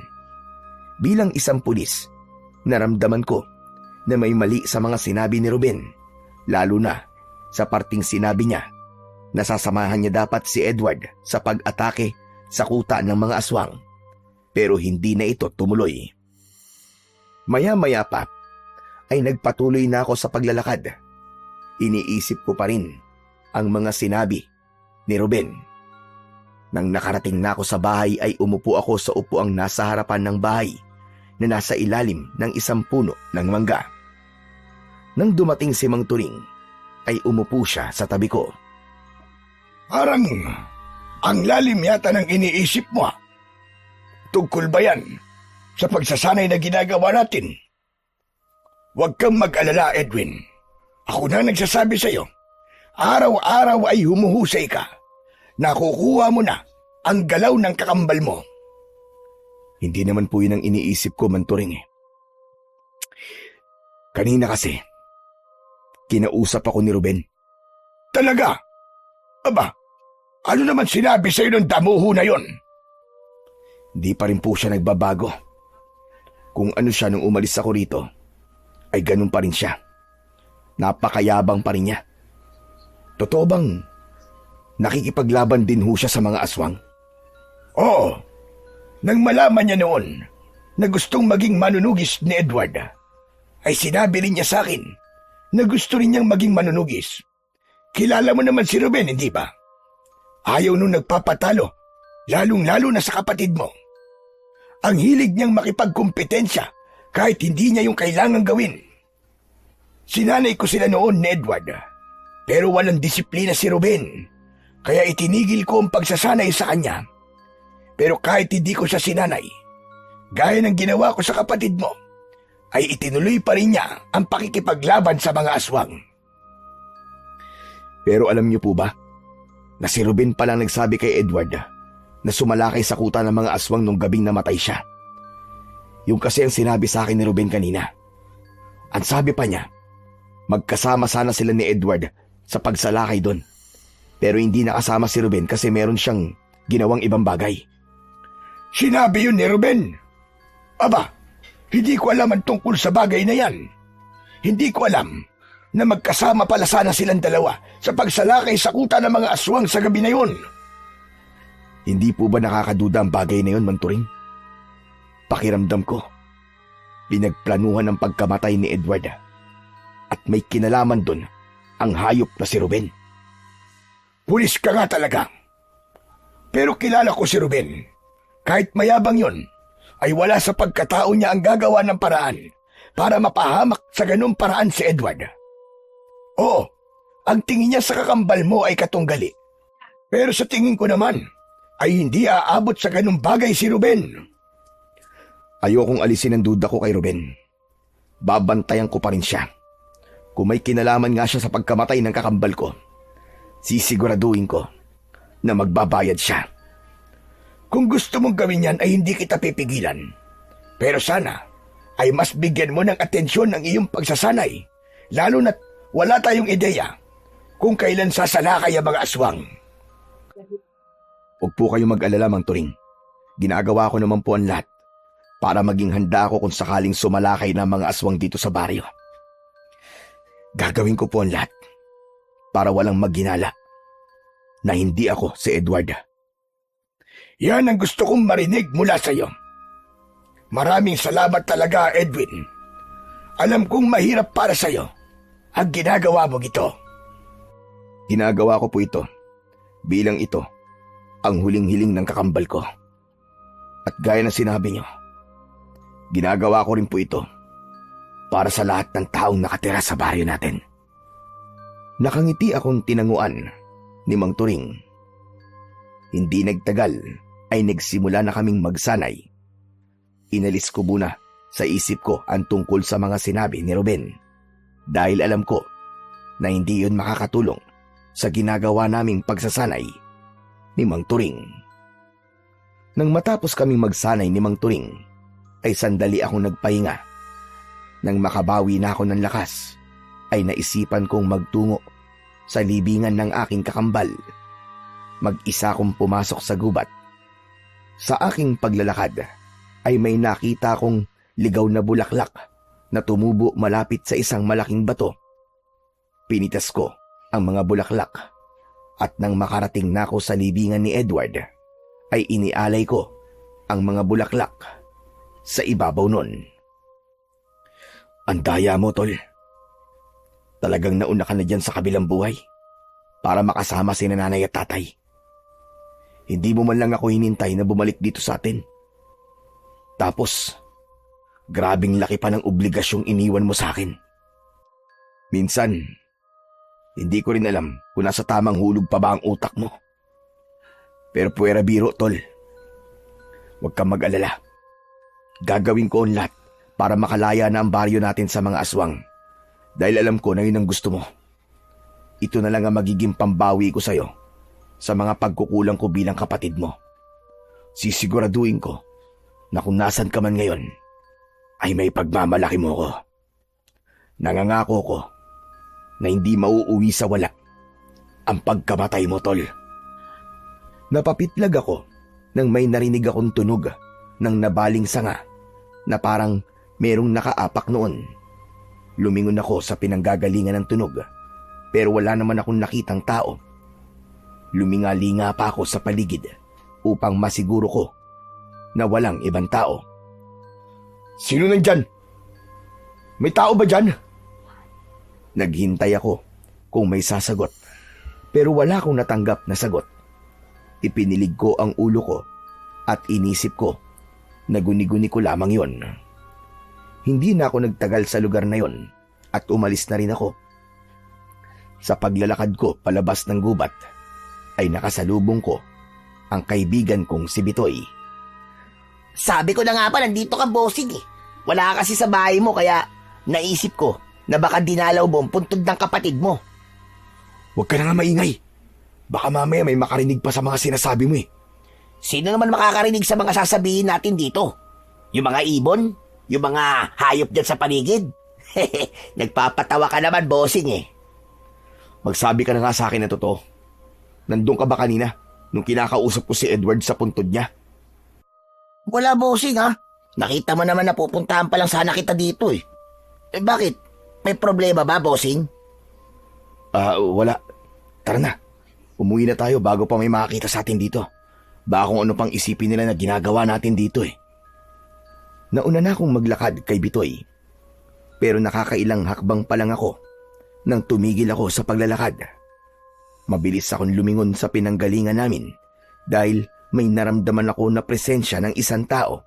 Bilang isang pulis, naramdaman ko na may mali sa mga sinabi ni Ruben, lalo na sa parting sinabi niya na sasamahan niya dapat si Edward sa pag-atake sa kuta ng mga aswang. Pero hindi na ito tumuloy. Maya-maya pa ay nagpatuloy na ako sa paglalakad. Iniisip ko pa rin ang mga sinabi ni Ruben. Nang nakarating na ako sa bahay ay umupo ako sa upuang nasa harapan ng bahay na nasa ilalim ng isang puno ng mangga. Nang dumating si Mang Turing ay umupo siya sa tabi ko. Parang ang lalim yata ng iniisip mo Tungkol ba yan sa pagsasanay na ginagawa natin? Huwag kang mag-alala, Edwin. Ako na nagsasabi sa'yo. Araw-araw ay humuhusay ka. Nakukuha mo na ang galaw ng kakambal mo. Hindi naman po yun ang iniisip ko, Mang Turing Kanina kasi, kinausap ako ni Ruben. Talaga? Aba, ano naman sinabi sa'yo ng damuho na yon? Di pa rin po siya nagbabago. Kung ano siya nung umalis ako rito, ay ganun pa rin siya. Napakayabang pa rin niya. Totoo bang nakikipaglaban din ho siya sa mga aswang? Oo. Nang malaman niya noon na gustong maging manunugis ni Edward, ay sinabi rin niya sa akin na gusto rin niyang maging manunugis. Kilala mo naman si Ruben, hindi ba? Ayaw nung nagpapatalo, lalong-lalo na sa kapatid mo. Ang hilig niyang makipagkumpetensya kahit hindi niya yung kailangang gawin. Sinanay ko sila noon ni Edward, pero walang disiplina si Ruben, kaya itinigil ko ang pagsasanay sa kanya. Pero kahit hindi ko siya sinanay, gaya ng ginawa ko sa kapatid mo, ay itinuloy pa rin niya ang pakikipaglaban sa mga aswang. Pero alam niyo po ba, na si Ruben palang nagsabi kay Edward na sumalakay sa kuta ng mga aswang nung gabing namatay siya. Yung kasi ang sinabi sa akin ni Ruben kanina. Ang sabi pa niya, magkasama sana sila ni Edward sa pagsalakay doon. Pero hindi nakasama si Ruben kasi meron siyang ginawang ibang bagay. Sinabi yun ni Ruben? Aba, hindi ko alam ang tungkol sa bagay na yan. Hindi ko alam na magkasama pala sana silang dalawa sa pagsalakay sa kuta ng mga aswang sa gabi na yun. Hindi po ba nakakaduda ang bagay na yun, Mang Turing? Pakiramdam ko, pinagplanuhan ang pagkamatay ni Edward at may kinalaman doon ang hayop na si Ruben. Pulis ka nga talaga. Pero kilala ko si Ruben. Kahit mayabang yon, ay wala sa pagkatao niya ang gagawa ng paraan para mapahamak sa ganung paraan si Edward. Oo, ang tingin niya sa kakambal mo ay katunggali. Pero sa tingin ko naman, ay hindi aabot sa ganung bagay si Ruben. Ayokong alisin ang duda ko kay Ruben. Babantayan ko pa rin siya. Kung may kinalaman nga siya sa pagkamatay ng kakambal ko, sisiguraduhin ko na magbabayad siya. Kung gusto mong gawin yan ay hindi kita pipigilan. Pero sana ay mas bigyan mo ng atensyon ng iyong pagsasanay, lalo na't wala tayong ideya kung kailan sasalakay ang mga aswang. Huwag po kayong mag-alala, Mang Turing. Ginagawa ko naman po ang lahat para maging handa ako kung sakaling sumalakay ng mga aswang dito sa baryo. Gagawin ko po ang lahat para walang magginala na hindi ako si Edward. Yan ang gusto kong marinig mula sa iyo. Maraming salamat talaga, Edwin. Alam kong mahirap para sa iyo ang ginagawa mo ito. Ginagawa ko po ito bilang ito ang huling-hiling ng kakambal ko. At gaya ng sinabi niyo, ginagawa ko rin po ito para sa lahat ng taong nakatira sa baryo natin. Nakangiti akong tinanguan ni Mang Turing. Hindi nagtagal ay nagsimula na kaming magsanay. Inalis ko muna sa isip ko ang tungkol sa mga sinabi ni Ruben dahil alam ko na hindi yun makakatulong sa ginagawa naming pagsasanay ni Mang Turing. Nang matapos kaming magsanay ni Mang Turing, ay sandali akong nagpahinga. Nang makabawi na ako ng lakas, ay naisipan kong magtungo sa libingan ng aking kakambal. Mag-isa akong pumasok sa gubat. Sa aking paglalakad, ay may nakita kong ligaw na bulaklak na tumubo malapit sa isang malaking bato. Pinitas ko ang mga bulaklak at nang makarating na ako sa libingan ni Edward, ay inialay ko ang mga bulaklak sa ibabaw nun. Ang daya mo, tol. Talagang nauna ka na dyan sa kabilang buhay para makasama si nanay at tatay. Hindi mo man lang ako hinintay na bumalik dito sa atin. Tapos, grabing laki pa ng obligasyong iniwan mo sa akin. Minsan, hindi ko rin alam kung nasa tamang hulog pa ba ang utak mo. Pero puwera biro, tol. Huwag kang mag-alala. Gagawin ko ang lahat para makalaya na ang baryo natin sa mga aswang. Dahil alam ko na yun ang gusto mo. Ito na lang ang magiging pambawi ko sa'yo sa mga pagkukulang ko bilang kapatid mo. Sisiguraduhin ko na kung nasan ka man ngayon, ay may pagmamalaki mo ko. Nangangako ko na hindi mauuwi sa wala ang pagkamatay mo, tol. Napapitlag ako nang may narinig akong tunog ng nabaling sanga na parang merong nakaapak noon. Lumingon ako sa pinanggagalingan ng tunog pero wala naman akong nakitang tao. Lumingalinga pa ako sa paligid upang masiguro ko na walang ibang tao. Sino nandyan? May tao ba dyan? Naghintay ako kung may sasagot pero wala akong natanggap na sagot. Ipinilig ko ang ulo ko at inisip ko na guni-guni ko lamang yon. Hindi na ako nagtagal sa lugar na yon at umalis na rin ako. Sa paglalakad ko palabas ng gubat ay nakasalubong ko ang kaibigan kong si Bitoy. Sabi ko na nga pa, nandito ka, bossing eh. Wala ka kasi sa bahay mo, kaya naisip ko na baka dinalaw mo ang puntod ng kapatid mo. Huwag ka na nga maingay. Baka mamaya may makarinig pa sa mga sinasabi mo eh. Sino naman makakarinig sa mga sasabihin natin dito? Yung mga ibon? Yung mga hayop dyan sa paligid? Nagpapatawa ka naman, bossing eh. Magsabi ka na nga sa akin na totoo. Nandun ka ba kanina nung kinakausap ko si Edward sa puntod niya? Wala, bossing ha. Nakita mo naman na pupuntahan pa lang sana kita dito eh. Bakit? May problema ba, bossing? Wala. Tara na. Umuwi na tayo bago pa may makakita sa atin dito. Baka kung ano pang isipin nila na ginagawa natin dito eh. Nauna na akong maglakad kay Bitoy. Pero nakakailang hakbang pa lang ako nang tumigil ako sa paglalakad. Mabilis akong lumingon sa pinanggalingan namin dahil may naramdaman ako na presensya ng isang tao.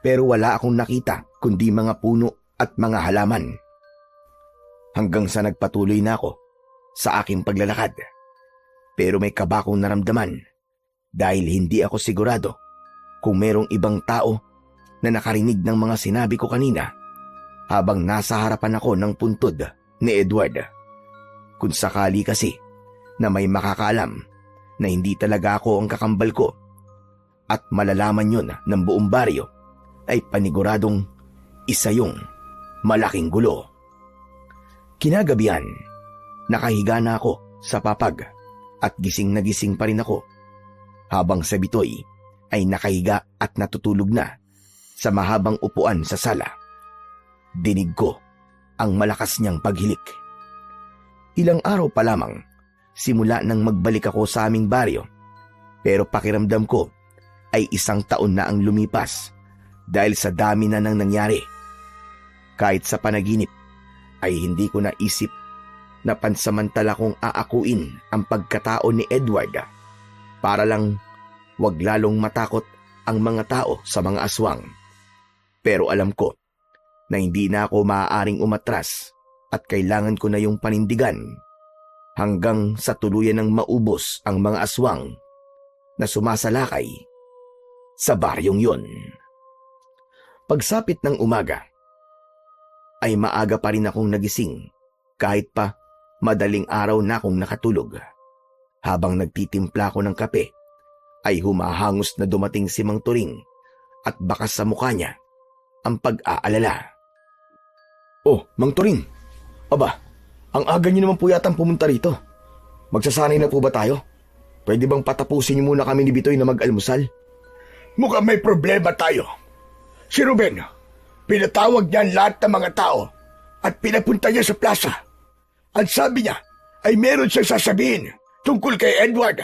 Pero wala akong nakita kundi mga puno at mga halaman. Hanggang sa nagpatuloy na ako sa aking paglalakad. Pero may kaba akong naramdaman dahil hindi ako sigurado kung merong ibang tao na nakarinig ng mga sinabi ko kanina habang nasa harapan ako ng puntod ni Edward. Kung sakali kasi na may makakaalam, na hindi talaga ako ang kakambal ko at malalaman yon ng buong baryo, ay paniguradong isa yung malaking gulo. Kinagabihan, nakahiga na ako sa papag at gising na gising pa rin ako, habang si Bitoy ay nakahiga at natutulog na sa mahabang upuan sa sala. Dinig ko ang malakas niyang paghilik. Ilang araw pa lamang simula nang magbalik ako sa aming baryo, pero pakiramdam ko ay 1 taon na ang lumipas dahil sa dami na nang nangyari. Kahit sa panaginip ay hindi ko naisip na pansamantala kong aakuin ang pagkatao ni Edward para lang wag lalong matakot ang mga tao sa mga aswang. Pero alam ko na hindi na ako maaaring umatras at kailangan ko na yung panindigan hanggang sa tuluyan ng maubos ang mga aswang na sumasalakay sa baryong yun. Pagsapit ng umaga, ay maaga pa rin akong nagising kahit pa madaling araw na akong nakatulog. Habang nagtitimpla ko ng kape, ay humahangos na dumating si Mang Turing at bakas sa mukha niya ang pag-aalala. "Oh, Mang Turing, aba, ang aga niyo naman po yatang pumunta rito. Magsasanay na po ba tayo? Pwede bang patapusin niyo muna kami ni Bitoy na mag-almusal?" Mukhang may problema tayo. Si Ruben, pinatawag niya ang lahat ng mga tao at pinapunta niya sa plaza. Ang sabi niya ay meron siyang sasabihin tungkol kay Edward.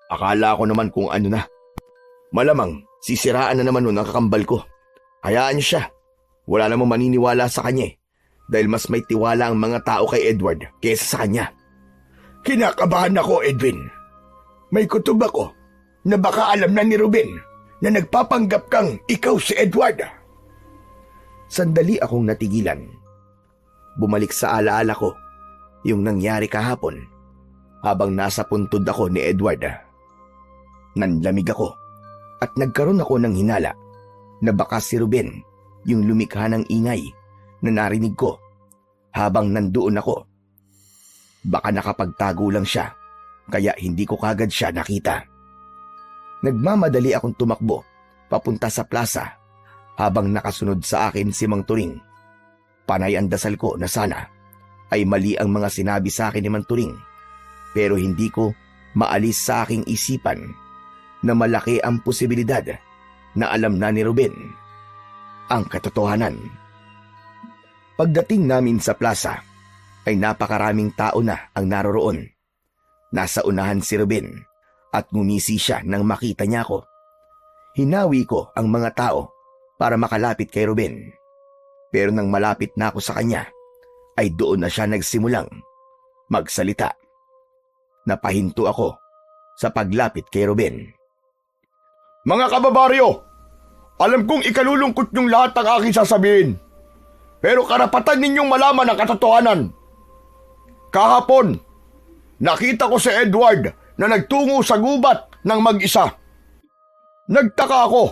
Akala ko naman kung ano na. Malamang sisiraan na naman nun ang kakambal ko. Hayaan niyo siya. Wala namang maniniwala sa kanya dahil mas may tiwala ang mga tao kay Edward kaysa sa kanya. Kinakabahan ako, Edwin. May kutob ako na baka alam na ni Ruben na nagpapanggap kang ikaw si Edward. Sandali akong natigilan. Bumalik sa alaala ko yung nangyari kahapon habang nasa puntod ako ni Edward. Nanlamig ako at nagkaroon ako ng hinala na baka si Ruben yung lumikha ng ingay na narinig ko habang nandoon ako. Baka nakapagtago lang siya kaya hindi ko kagad siya nakita. Nagmamadali akong tumakbo papunta sa plaza habang nakasunod sa akin si Mang Turing. Panay ang dasal ko na sana ay mali ang mga sinabi sa akin ni Mang Turing, pero hindi ko maalis sa aking isipan na malaki ang posibilidad na alam na ni Ruben ang katotohanan. Pagdating namin sa plaza ay napakaraming tao na ang naroroon. Nasa unahan si Ruben at ngumisi siya nang makita niya ako. Hinawi ko ang mga tao para makalapit kay Ruben. Pero nang malapit na ako sa kanya, ay doon na siya nagsimulang magsalita. Napahinto ako sa paglapit kay Ruben. Mga kababaryo, alam kong ikalulungkot niyong lahat ang aking sasabihin. Pero karapatan ninyong malaman ang katotohanan. Kahapon, nakita ko si Edward na nagtungo sa gubat ng mag-isa. Nagtaka ako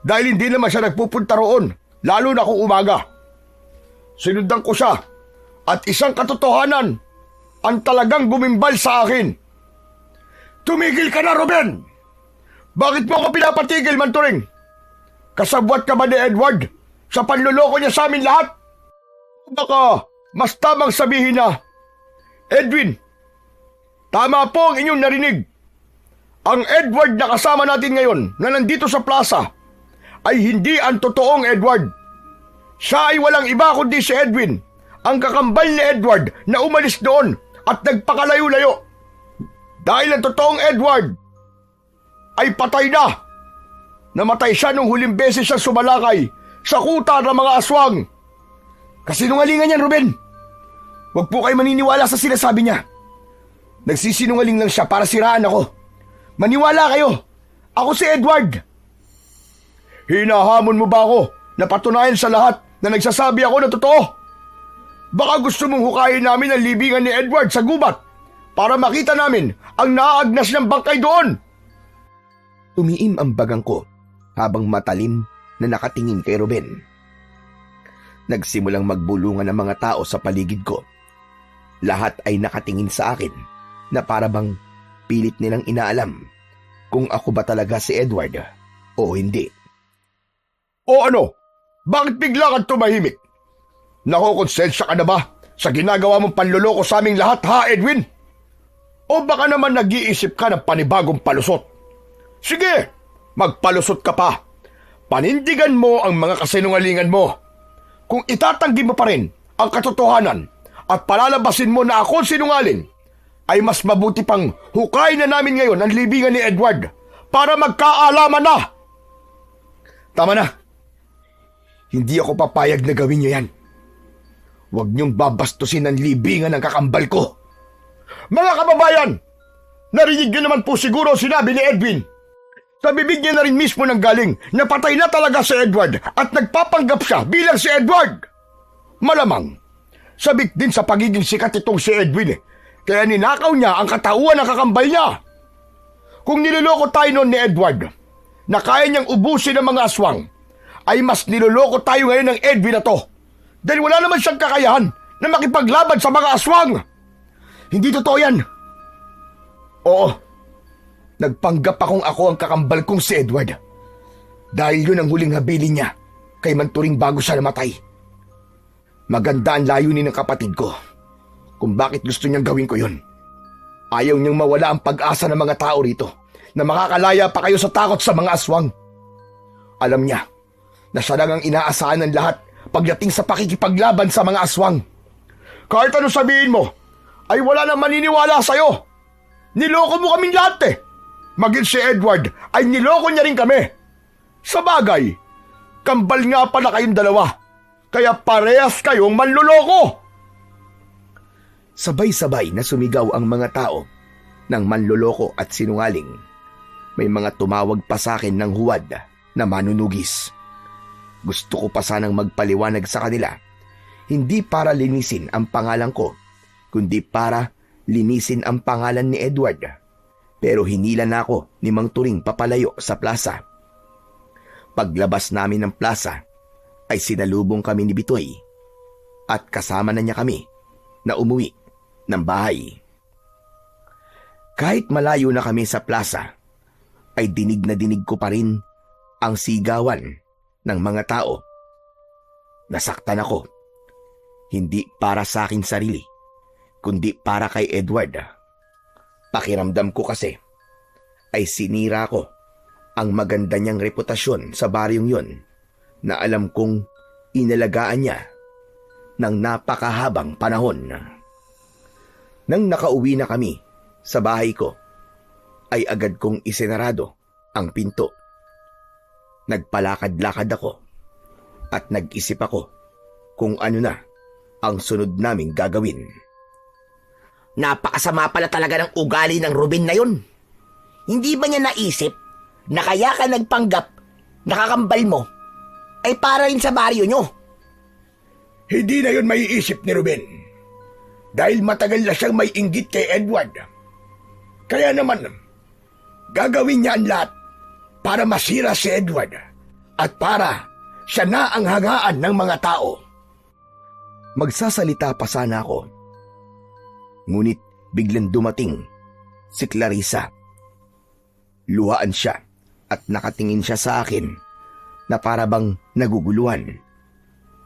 dahil hindi naman siya nagpupunta roon, lalo na kung umaga. Sinundan ko siya at isang katotohanan ang talagang gumimbal sa akin. Tumigil ka na, Ruben! Bakit mo ako pinapatigil, Mang Turing? Kasabwat ka ba ni Edward sa panluloko niya sa amin lahat? Baka mas tamang sabihin na, Edwin, tama po ang inyong narinig. Ang Edward na kasama natin ngayon na nandito sa plaza ay hindi ang totoong Edward. Siya ay walang iba kundi si Edwin, ang kakambal ni Edward na umalis doon at nagpakalayo-layo. Dahil ang totoong Edward ay patay na. Namatay siya nung huling beses siya sumalakay sa kuta ng mga aswang. Kasinungalingan yan, Ruben. Huwag po kayo maniniwala sa sinasabi niya. Nagsisinungaling lang siya para siraan ako. Maniwala kayo. Ako si Edward. Hinahamon mo ba ako na patunayan sa lahat na nagsasabi ako na totoo? Baka gusto mong hukayin namin ang libingan ni Edward sa gubat para makita namin ang naaagnas ng bangkay doon. Tumiim ang bagang ko habang matalim na nakatingin kay Ruben. Nagsimulang magbulungan ang mga tao sa paligid ko. Lahat ay nakatingin sa akin na para bang pilit nilang inaalam kung ako ba talaga si Edward o hindi. O ano? Bakit bigla kang tumahimik? Nakukonsensya ka na ba sa ginagawa mong panluloko sa aming lahat, ha, Edwin? O baka naman nag-iisip ka ng panibagong palusot? Sige, magpalusot ka pa. Panindigan mo ang mga kasinungalingan mo. Kung itatanggi mo pa rin ang katotohanan at palalabasin mo na ako sinungaling, ay mas mabuti pang hukay na namin ngayon ang libingan ni Edward para magkaalaman na. Tama na. Hindi ako papayag na gawin niyo yan. Huwag niyong babastusin ang libingan ng kakambal ko. Mga kababayan, narinig niyo naman po siguro sinabi ni Edwin. Sa bibig niya na rin mismo nang galing na patay na talaga si Edward at nagpapanggap siya bilang si Edward. Malamang, sabik din sa pagiging sikat itong si Edwin kaya ninakaw niya ang katauhan ng kakambal niya. Kung niloloko tayo noon ni Edward na kaya niyang ubusin ang mga aswang, ay mas niloloko tayo ngayon ng Edwin na to dahil wala naman siyang kakayahan na makipaglaban sa mga aswang. Hindi totoo yan. Oo, nagpanggap akong ako ang kakambal kong si Edward dahil yun ang huling habilin niya kay Manturing bago siya namatay. Maganda ang layunin ng kapatid ko kung bakit gusto niyang gawin ko yun. Ayaw niyang mawala ang pag-asa ng mga tao rito na makakalaya pa kayo sa takot sa mga aswang. Alam niya na siya lang ang inaasahan ng lahat pagdating sa pakikipaglaban sa mga aswang. Kahit ano sabihin mo, ay wala nang maniniwala sa'yo. Niloko mo kaming lahat eh. Maging si Edward ay niloko niya rin kami. Sa bagay, kambal nga pala kayong dalawa, kaya parehas kayong manloloko. Sabay-sabay na sumigaw ang mga tao ng manloloko at sinungaling. May mga tumawag pa sa akin ng huwad na manunugis. Gusto ko pa sanang magpaliwanag sa kanila, hindi para linisin ang pangalan ko, kundi para linisin ang pangalan ni Edward. Pero hinila na ako ni Mang Turing papalayo sa plaza. Paglabas namin ng plaza, ay sinalubong kami ni Bitoy at kasama na niya kami na umuwi ng bahay. Kahit malayo na kami sa plaza, ay dinig na dinig ko pa rin ang sigawan ng mga tao. Nasaktan ako, hindi para sa aking sarili, kundi para kay Edward. Pakiramdam ko kasi ay sinira ko ang maganda niyang reputasyon sa baryong yun na alam kong inalagaan niya ng napakahabang panahon. Nang nakauwi na kami sa bahay ko, ay agad kong isinarado ang pinto. Nagpalakad-lakad ako at nag-isip ako kung ano na ang sunod naming gagawin. Napakasama pala talaga ng ugali ng Ruben na yun. Hindi ba niya naisip na kaya ka nagpanggap na kakambal mo ay para rin sa baryo nyo? Hindi na yun maiisip ni Ruben. Dahil matagal na siyang may inggit kay Edward. Kaya naman, gagawin niya ang lahat para masira si Edward at para siya na ang hangaan ng mga tao. Magsasalita pa sana ako. Ngunit biglang dumating si Clarissa. Luhaan siya at nakatingin siya sa akin na para bang naguguluhan.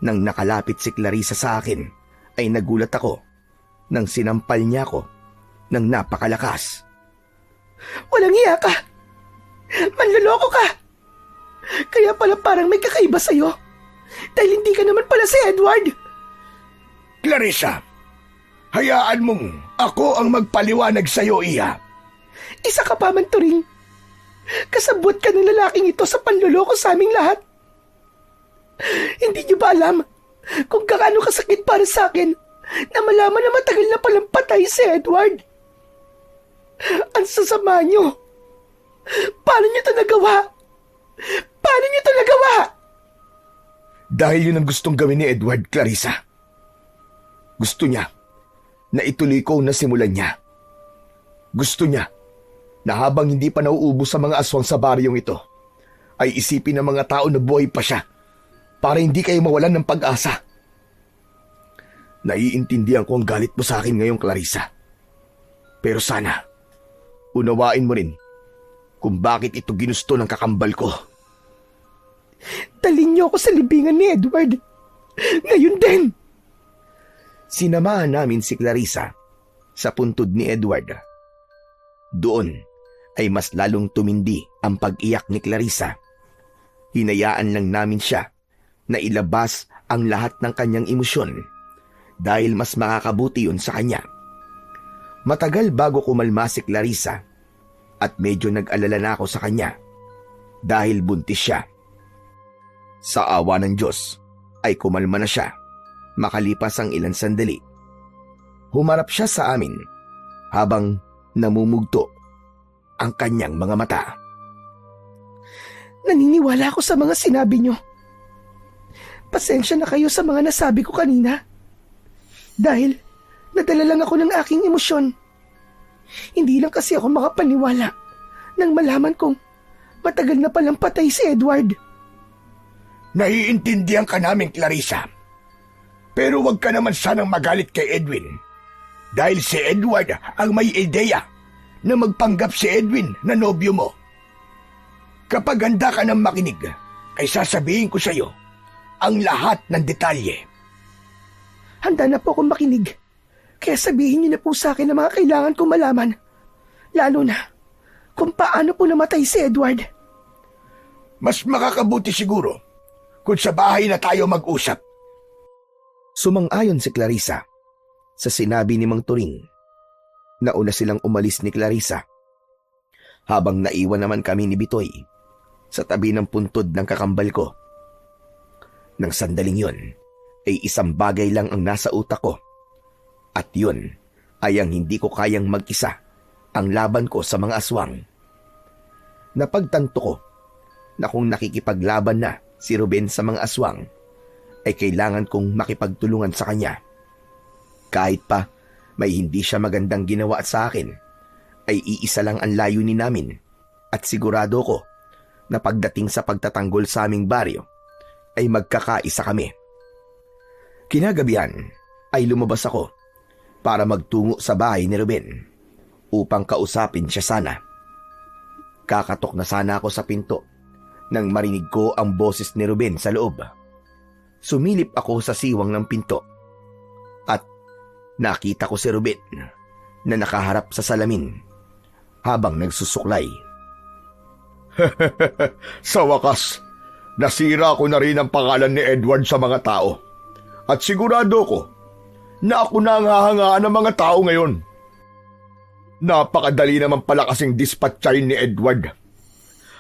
Nang nakalapit si Clarissa sa akin, ay nagulat ako nang sinampal niya ako ng napakalakas. Walang iya ka! Manloloko ka! Kaya pala parang may kakaiba sa'yo. Dahil hindi ka naman pala si Edward. Clarissa, hayaan mong ako ang magpaliwanag sa'yo, Iya. Isa ka pa, Manturing. Kasabot ka ng lalaking ito sa panloloko sa aming lahat. Hindi niyo ba alam kung gaano kasakit para sa akin na malaman na matagal na palang patay si Edward? Ang sasama niyo. Paano niyo ito nagawa? Paano niyo ito nagawa? Dahil yun ang gustong gawin ni Edward, Clarissa. Gusto niya na ituloy ko na simulan niya. Gusto niya na habang hindi pa nauubos sa mga aswang sa baryong ito, ay isipin ng mga tao na buhay pa siya para hindi kayo mawalan ng pag-asa. Naiintindihan ko ang galit mo sa akin ngayong, Clarissa. Pero sana, Unawain mo rin kung bakit ito ginusto ng kakambal ko. Dalhin niyo ako sa libingan ni Edward. Ngayon din. Sinamahan namin si Clarissa sa puntod ni Edward. Doon ay mas lalong tumindi ang pag-iyak ni Clarissa. Hinayaan lang namin siya na ilabas ang lahat ng kanyang emosyon dahil mas makakabuti yun sa kanya. Matagal bago kumalma si Clarissa at medyo nag-alala na ako sa kanya dahil buntis siya. Sa awa ng Diyos ay kumalma na siya makalipas ang ilang sandali. Humarap siya sa amin habang namumugto ang kanyang mga mata. Naniniwala ako sa mga sinabi niyo. Pasensya na kayo sa mga nasabi ko kanina. Dahil nadala lang ako ng aking emosyon. Hindi lang kasi ako makapaniwala nang malaman kong matagal na palang patay si Edward. Naiintindihan ka namin, Clarissa. Pero wag ka naman sanang magalit kay Edwin. Dahil si Edward ang may ideya na magpanggap si Edwin na nobyo mo. Kapag handa ka ng makinig, ay sasabihin ko sa iyo ang lahat ng detalye. Handa na po akong makinig. Kaya sabihin niyo na po sa akin ang mga kailangan kong malaman. Lalo na kung paano po namatay si Edward. Mas makakabuti siguro kung sa bahay na tayo mag-usap. Sumang-ayon si Clarissa sa sinabi ni Mang Turing. Nauna silang umalis ni Clarissa habang naiwan naman kami ni Bitoy sa tabi ng puntod ng kakambal ko. Nang sandaling yon ay isang bagay lang ang nasa utak ko at yun ay ang hindi ko kayang mag-isa ang laban ko sa mga aswang. Napagtanto ko na kung nakikipaglaban na si Ruben sa mga aswang ay kailangan kong makipagtulungan sa kanya. Kahit pa may hindi siya magandang ginawa sa akin, ay iisa lang ang layunin namin at sigurado ko na pagdating sa pagtatanggol sa aming baryo ay magkakaisa kami. Kinagabihan ay lumabas ako para magtungo sa bahay ni Ruben upang kausapin siya sana. Kakatok na sana ako sa pinto nang marinig ko ang boses ni Ruben sa loob. Sumilip ako sa siwang ng pinto at nakita ko si Ruben na nakaharap sa salamin habang nagsusuklay. Sa wakas, nasira ko na rin ang pangalan ni Edward sa mga tao. At sigurado ko na ako na ang hahangaan ng mga tao ngayon. Napakadali naman pala kasing dispatchayin ni Edward.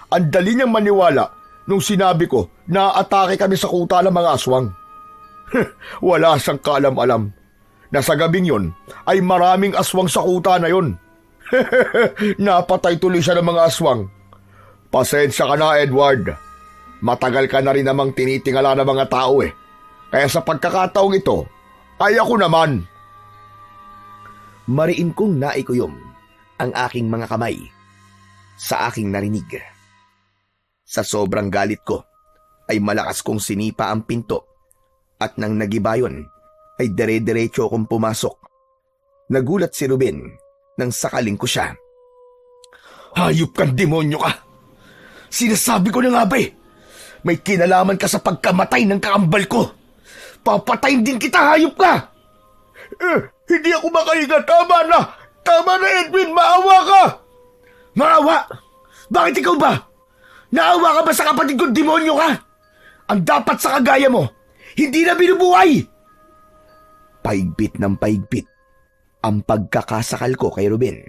Ang dali niyang maniwala nung sinabi ko na atake kami sa kuta ng mga aswang. Wala siyang kaalam-alam na sa gabing yon ay maraming aswang sa kuta na yon. Napatay tuloy siya ng mga aswang. Pasensya ka na, Edward. Matagal ka na rin namang tinitingala ng mga tao eh. Kaya sa pagkakataong ito, ay ako naman. Mariin kong naikuyom ang aking mga kamay sa aking narinig. Sa sobrang galit ko, ay malakas kong sinipa ang pinto at nang nagibayon, ay dire-diretso akong pumasok. Nagulat si Ruben nang sakaling ko siya. Hayop kang demonyo ka! Sinasabi ko na nga ba eh, may kinalaman ka sa pagkamatay ng kakambal ko. Papatayin din kita, hayop ka! Hindi ako makahinga. Tama na! Tama na, Edwin! Maawa ka! Maawa? Bakit ikaw ba? Naawa ka ba sa kapatid kong demonyo ka? Ang dapat sa kagaya mo, hindi na binubuhay! Paigpit ng paigpit ang pagkakasakal ko kay Ruben.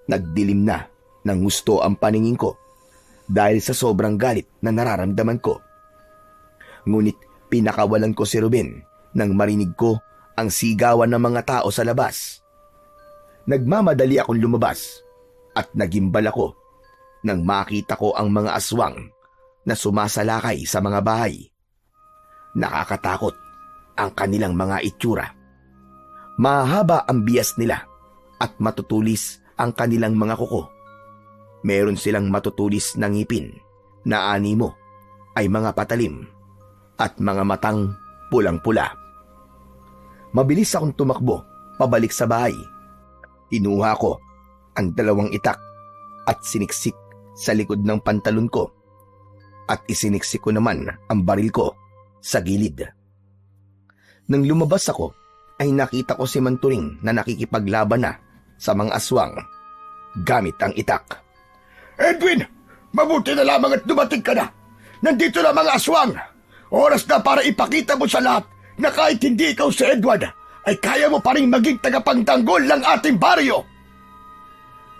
Nagdilim na ng gusto ang paningin ko dahil sa sobrang galit na nararamdaman ko. Ngunit pinakawalan ko si Ruben nang marinig ko ang sigawan ng mga tao sa labas. Nagmamadali akong lumabas at nagimbal ako nang makita ko ang mga aswang na sumasalakay sa mga bahay. Nakakatakot ang kanilang mga itsura. Mahaba ang bias nila at matutulis ang kanilang mga kuko. Meron silang matutulis na ngipin na animo ay mga patalim at mga matang pulang-pula. Mabilis akong tumakbo pabalik sa bahay. Inuha ko ang 2 itak at siniksik sa likod ng pantalon ko at isiniksik ko naman ang baril ko sa gilid. Nang lumabas ako ay nakita ko si Manturing na nakikipaglaban na sa mga aswang gamit ang itak. Edwin, mabuti na lamang at dumating ka na. Nandito na mga aswang. Oras na para ipakita mo sa lahat na kahit hindi ikaw si Edward, ay kaya mo pa rin maging tagapagtanggol ng ating baryo.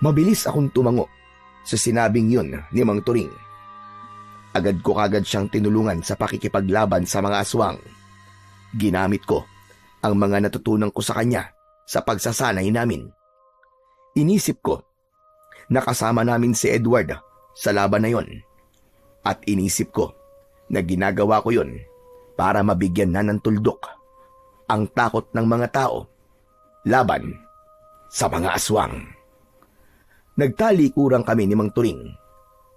Mabilis akong tumango sa sinabing yun ni Mang Turing. Agad ko kagad siyang tinulungan sa pakikipaglaban sa mga aswang. Ginamit ko ang mga natutunan ko sa kanya sa pagsasanay namin. Inisip ko na kasama namin si Edward sa laban na yon. At inisip ko na ginagawa ko yon para mabigyan na ng tuldok ang takot ng mga tao laban sa mga aswang. Nagtalikuran kami ni Mang Turing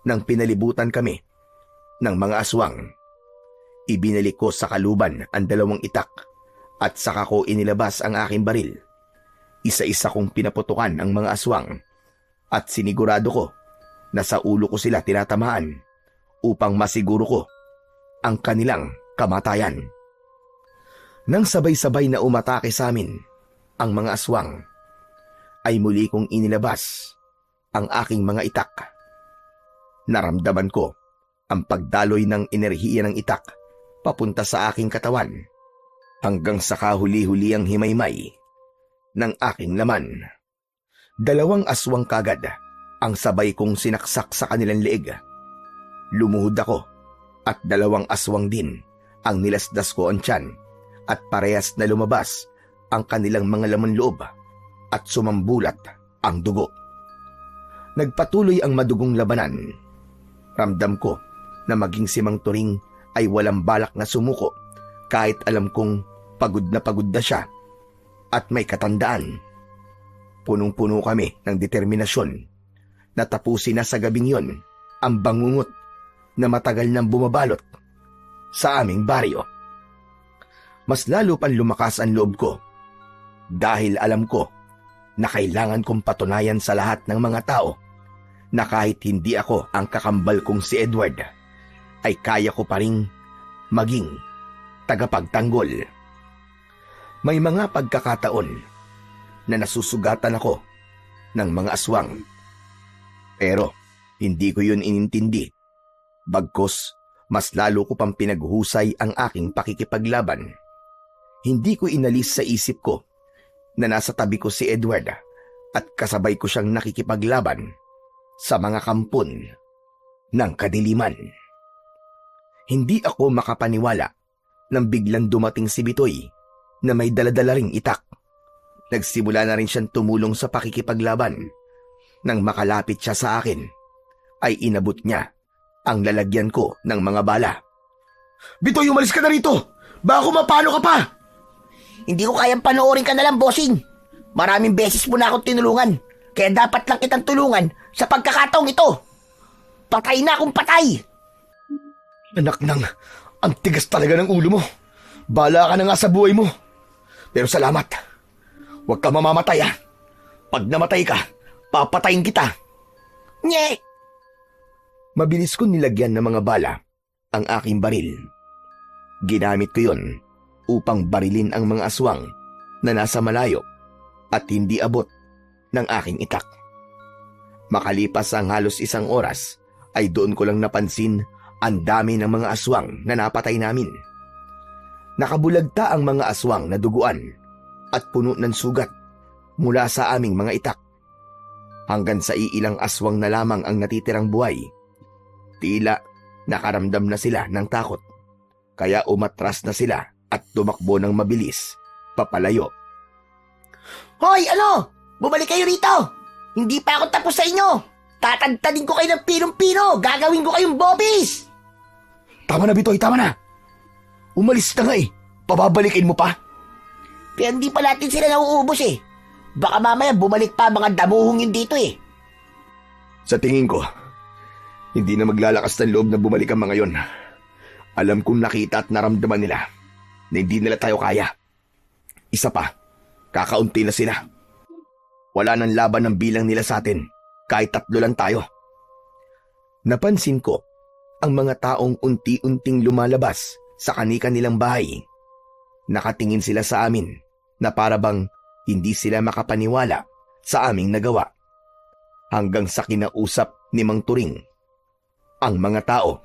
nang pinalibutan kami ng mga aswang. Ibinalik ko sa kaluban ang 2 itak at saka ko inilabas ang aking baril. Isa-isa kong pinaputukan ang mga aswang at sinigurado ko na sa ulo ko sila tinatamaan upang masiguro ko ang kanilang kamatayan. Nang sabay-sabay na umatake sa amin ang mga aswang, ay muli kong inilabas ang aking mga itak. Naramdaman ko ang pagdaloy ng enerhiya ng itak papunta sa aking katawan hanggang sa kahuli-huli ang himaymay ng aking laman. 2 aswang kagad ang sabay kong sinaksak sa kanilang leeg. Lumuhod ako at 2 aswang din ang nilasdas ko ang tiyan at parehas na lumabas ang kanilang mga laman loob at sumambulat ang dugo. Nagpatuloy ang madugong labanan. Ramdam ko na maging si Mang Turing ay walang balak na sumuko kahit alam kong pagod na siya at may katandaan. Punong-puno kami ng determinasyon na tapusin na sa gabing yon ang bangungot na matagal nang bumabalot sa aming baryo. Mas lalo pang lumakas ang loob ko dahil alam ko na kailangan kong patunayan sa lahat ng mga tao na kahit hindi ako ang kakambal kong si Edward, ay kaya ko pa ring maging tagapagtanggol. May mga pagkakataon na nasusugatan ako ng mga aswang. Pero hindi ko yun inintindi. Bagkus, mas lalo ko pang pinaghusay ang aking pakikipaglaban. Hindi ko inalis sa isip ko na nasa tabi ko si Edward at kasabay ko siyang nakikipaglaban sa mga kampon ng kadiliman. Hindi ako makapaniwala nang biglang dumating si Bitoy na may daladala ring itak. Nagsimula na rin siyang tumulong sa pakikipaglaban. Nang makalapit siya sa akin, ay inabot niya ang lalagyan ko ng mga bala. Bitoy, umalis ka na rito! Baka mapano ka pa! Hindi ko kayang panoorin ka na lang, bossing. Maraming beses mo na akong tinulungan, kaya dapat lang kitang tulungan sa pagkakataong ito. Patay na akong patay! Anak nang, ang tigas talaga ng ulo mo. Bala ka na nga sa buhay mo. Pero salamat. Huwag ka mamamatay, ha. Pag namatay ka, papatayin kita. Nye! Mabilis ko nilagyan ng mga bala ang aking baril. Ginamit ko yon upang barilin ang mga aswang na nasa malayo at hindi abot ng aking itak. Makalipas ang halos 1 oras, ay doon ko lang napansin ang dami ng mga aswang na napatay namin. Nakabulagta ang mga aswang na duguan at puno ng sugat mula sa aming mga itak. Hanggang sa iilang aswang na lamang ang natitirang buhay. Tila nakaramdam na sila ng takot, kaya umatras na sila at tumakbo ng mabilis papalayo. Hoy, ano? Bumalik kayo rito! Hindi pa ako tapos sa inyo! Tatagtadin ko kayo ng pinong-pino! Gagawin ko kayong bobbies! Tama na, Bitoy, tama na. Umalis na nga eh. Pababalikin mo pa? Kaya hindi pa natin sila nauubos eh. Baka mamaya bumalik pa mga damuhong yun dito eh. Sa tingin ko, hindi na maglalakas ng loob na bumalik ang mga yon. Alam kong nakita at naramdaman nila na hindi nila tayo kaya. Isa pa, kakaunti na sila. Wala nang laban ng bilang nila sa atin, kahit 3 lang tayo. Napansin ko ang mga taong unti-unting lumalabas sa kani-kanilang bahay. Nakatingin sila sa amin na para bang hindi sila makapaniwala sa aming nagawa. Hanggang sa kinausap ni Mang Turing ang mga tao.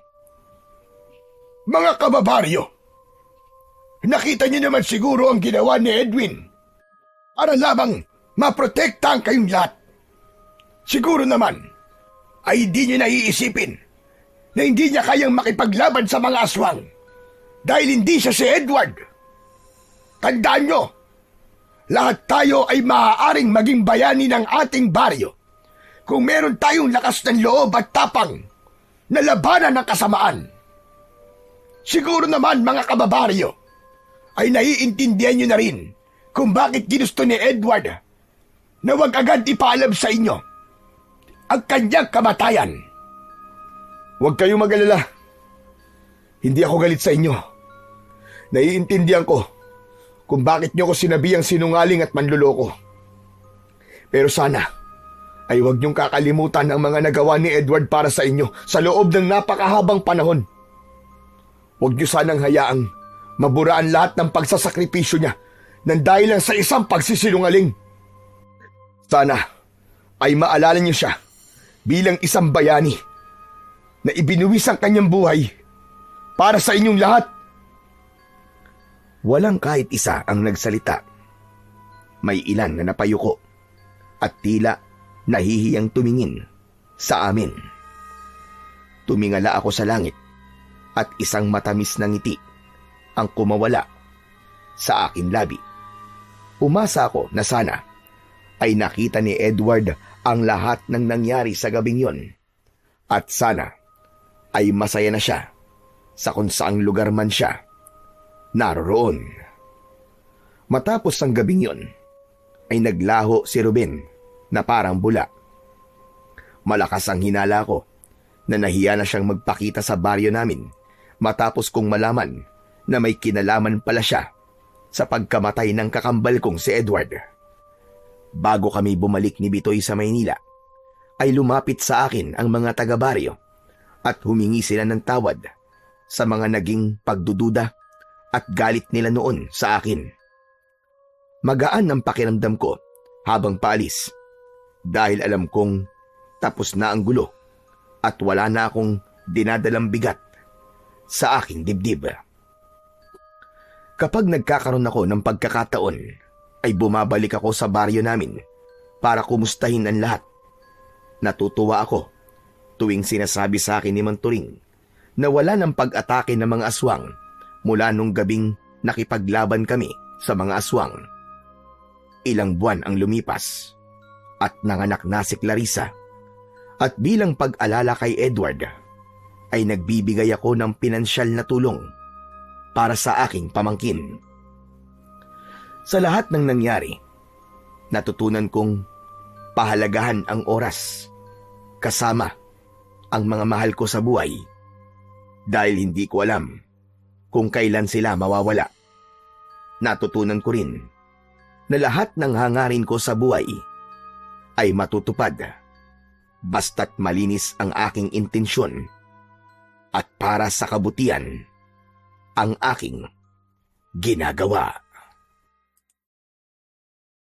Mga kababaryo, nakita niyo naman siguro ang ginawa ni Edwin para lamang maprotektahan kayong lahat. Siguro naman ay hindi niyo naiisipin na hindi niya kayang makipaglaban sa mga aswang dahil hindi siya si Edward. Tandaan niyo, lahat tayo ay maaaring maging bayani ng ating baryo kung meron tayong lakas ng loob at tapang na labanan ng kasamaan. Siguro naman mga kababaryo ay naiintindihan niyo na rin kung bakit ginusto ni Edward na wag agad ipaalam sa inyo ang kanyang kamatayan. Huwag kayong mag-alala. Hindi ako galit sa inyo. Naiintindihan ko kung bakit niyo ko sinabihang sinungaling at manluloko. Pero sana ay huwag niyong kakalimutan ang mga nagawa ni Edward para sa inyo sa loob ng napakahabang panahon. Huwag niyo sanang hayaang maburaan lahat ng pagsasakripisyo niya nang dahil lang sa isang pagsisinungaling. Sana ay maalala niyo siya bilang isang bayani na ibinuwis ang kanyang buhay para sa inyong lahat. Walang kahit isa ang nagsalita. May ilan na napayuko at tila nahihiyang tumingin sa amin. Tumingala ako sa langit at isang matamis na ngiti ang kumawala sa aking labi. Umasa ako na sana ay nakita ni Edward ang lahat ng nangyari sa gabing yon at sana ay masaya na siya sa kung saang lugar man siya naroroon. Matapos ang gabing yon ay naglaho si Ruben na parang bula. Malakas ang hinala ko na nahiya na siyang magpakita sa baryo namin matapos kong malaman na may kinalaman pala siya sa pagkamatay ng kakambal kong si Edward. Bago kami bumalik ni Bitoy sa Maynila, ay lumapit sa akin ang mga taga-baryo at humingi sila ng tawad sa mga naging pagdududa at galit nila noon sa akin. Magaan ang pakiramdam ko habang paalis dahil alam kong tapos na ang gulo at wala na akong dinadalang bigat sa aking dibdib. Kapag nagkakaroon ako ng pagkakataon, ay bumabalik ako sa baryo namin para kumustahin ang lahat. Natutuwa ako tuwing sinasabi sa akin ni Mang Turing na wala ng pag-atake ng mga aswang mula nung gabing nakipaglaban kami sa mga aswang. Ilang buwan ang lumipas at nanganak na si Clarissa at bilang pag-alala kay Edward ay nagbibigay ako ng pinansyal na tulong para sa aking pamangkin. Sa lahat ng nangyari, natutunan kong pahalagahan ang oras kasama ang mga mahal ko sa buhay dahil hindi ko alam kung kailan sila mawawala. Natutunan ko rin na lahat ng hangarin ko sa buhay ay matutupad basta't malinis ang aking intensyon at para sa kabutihan ang aking ginagawa.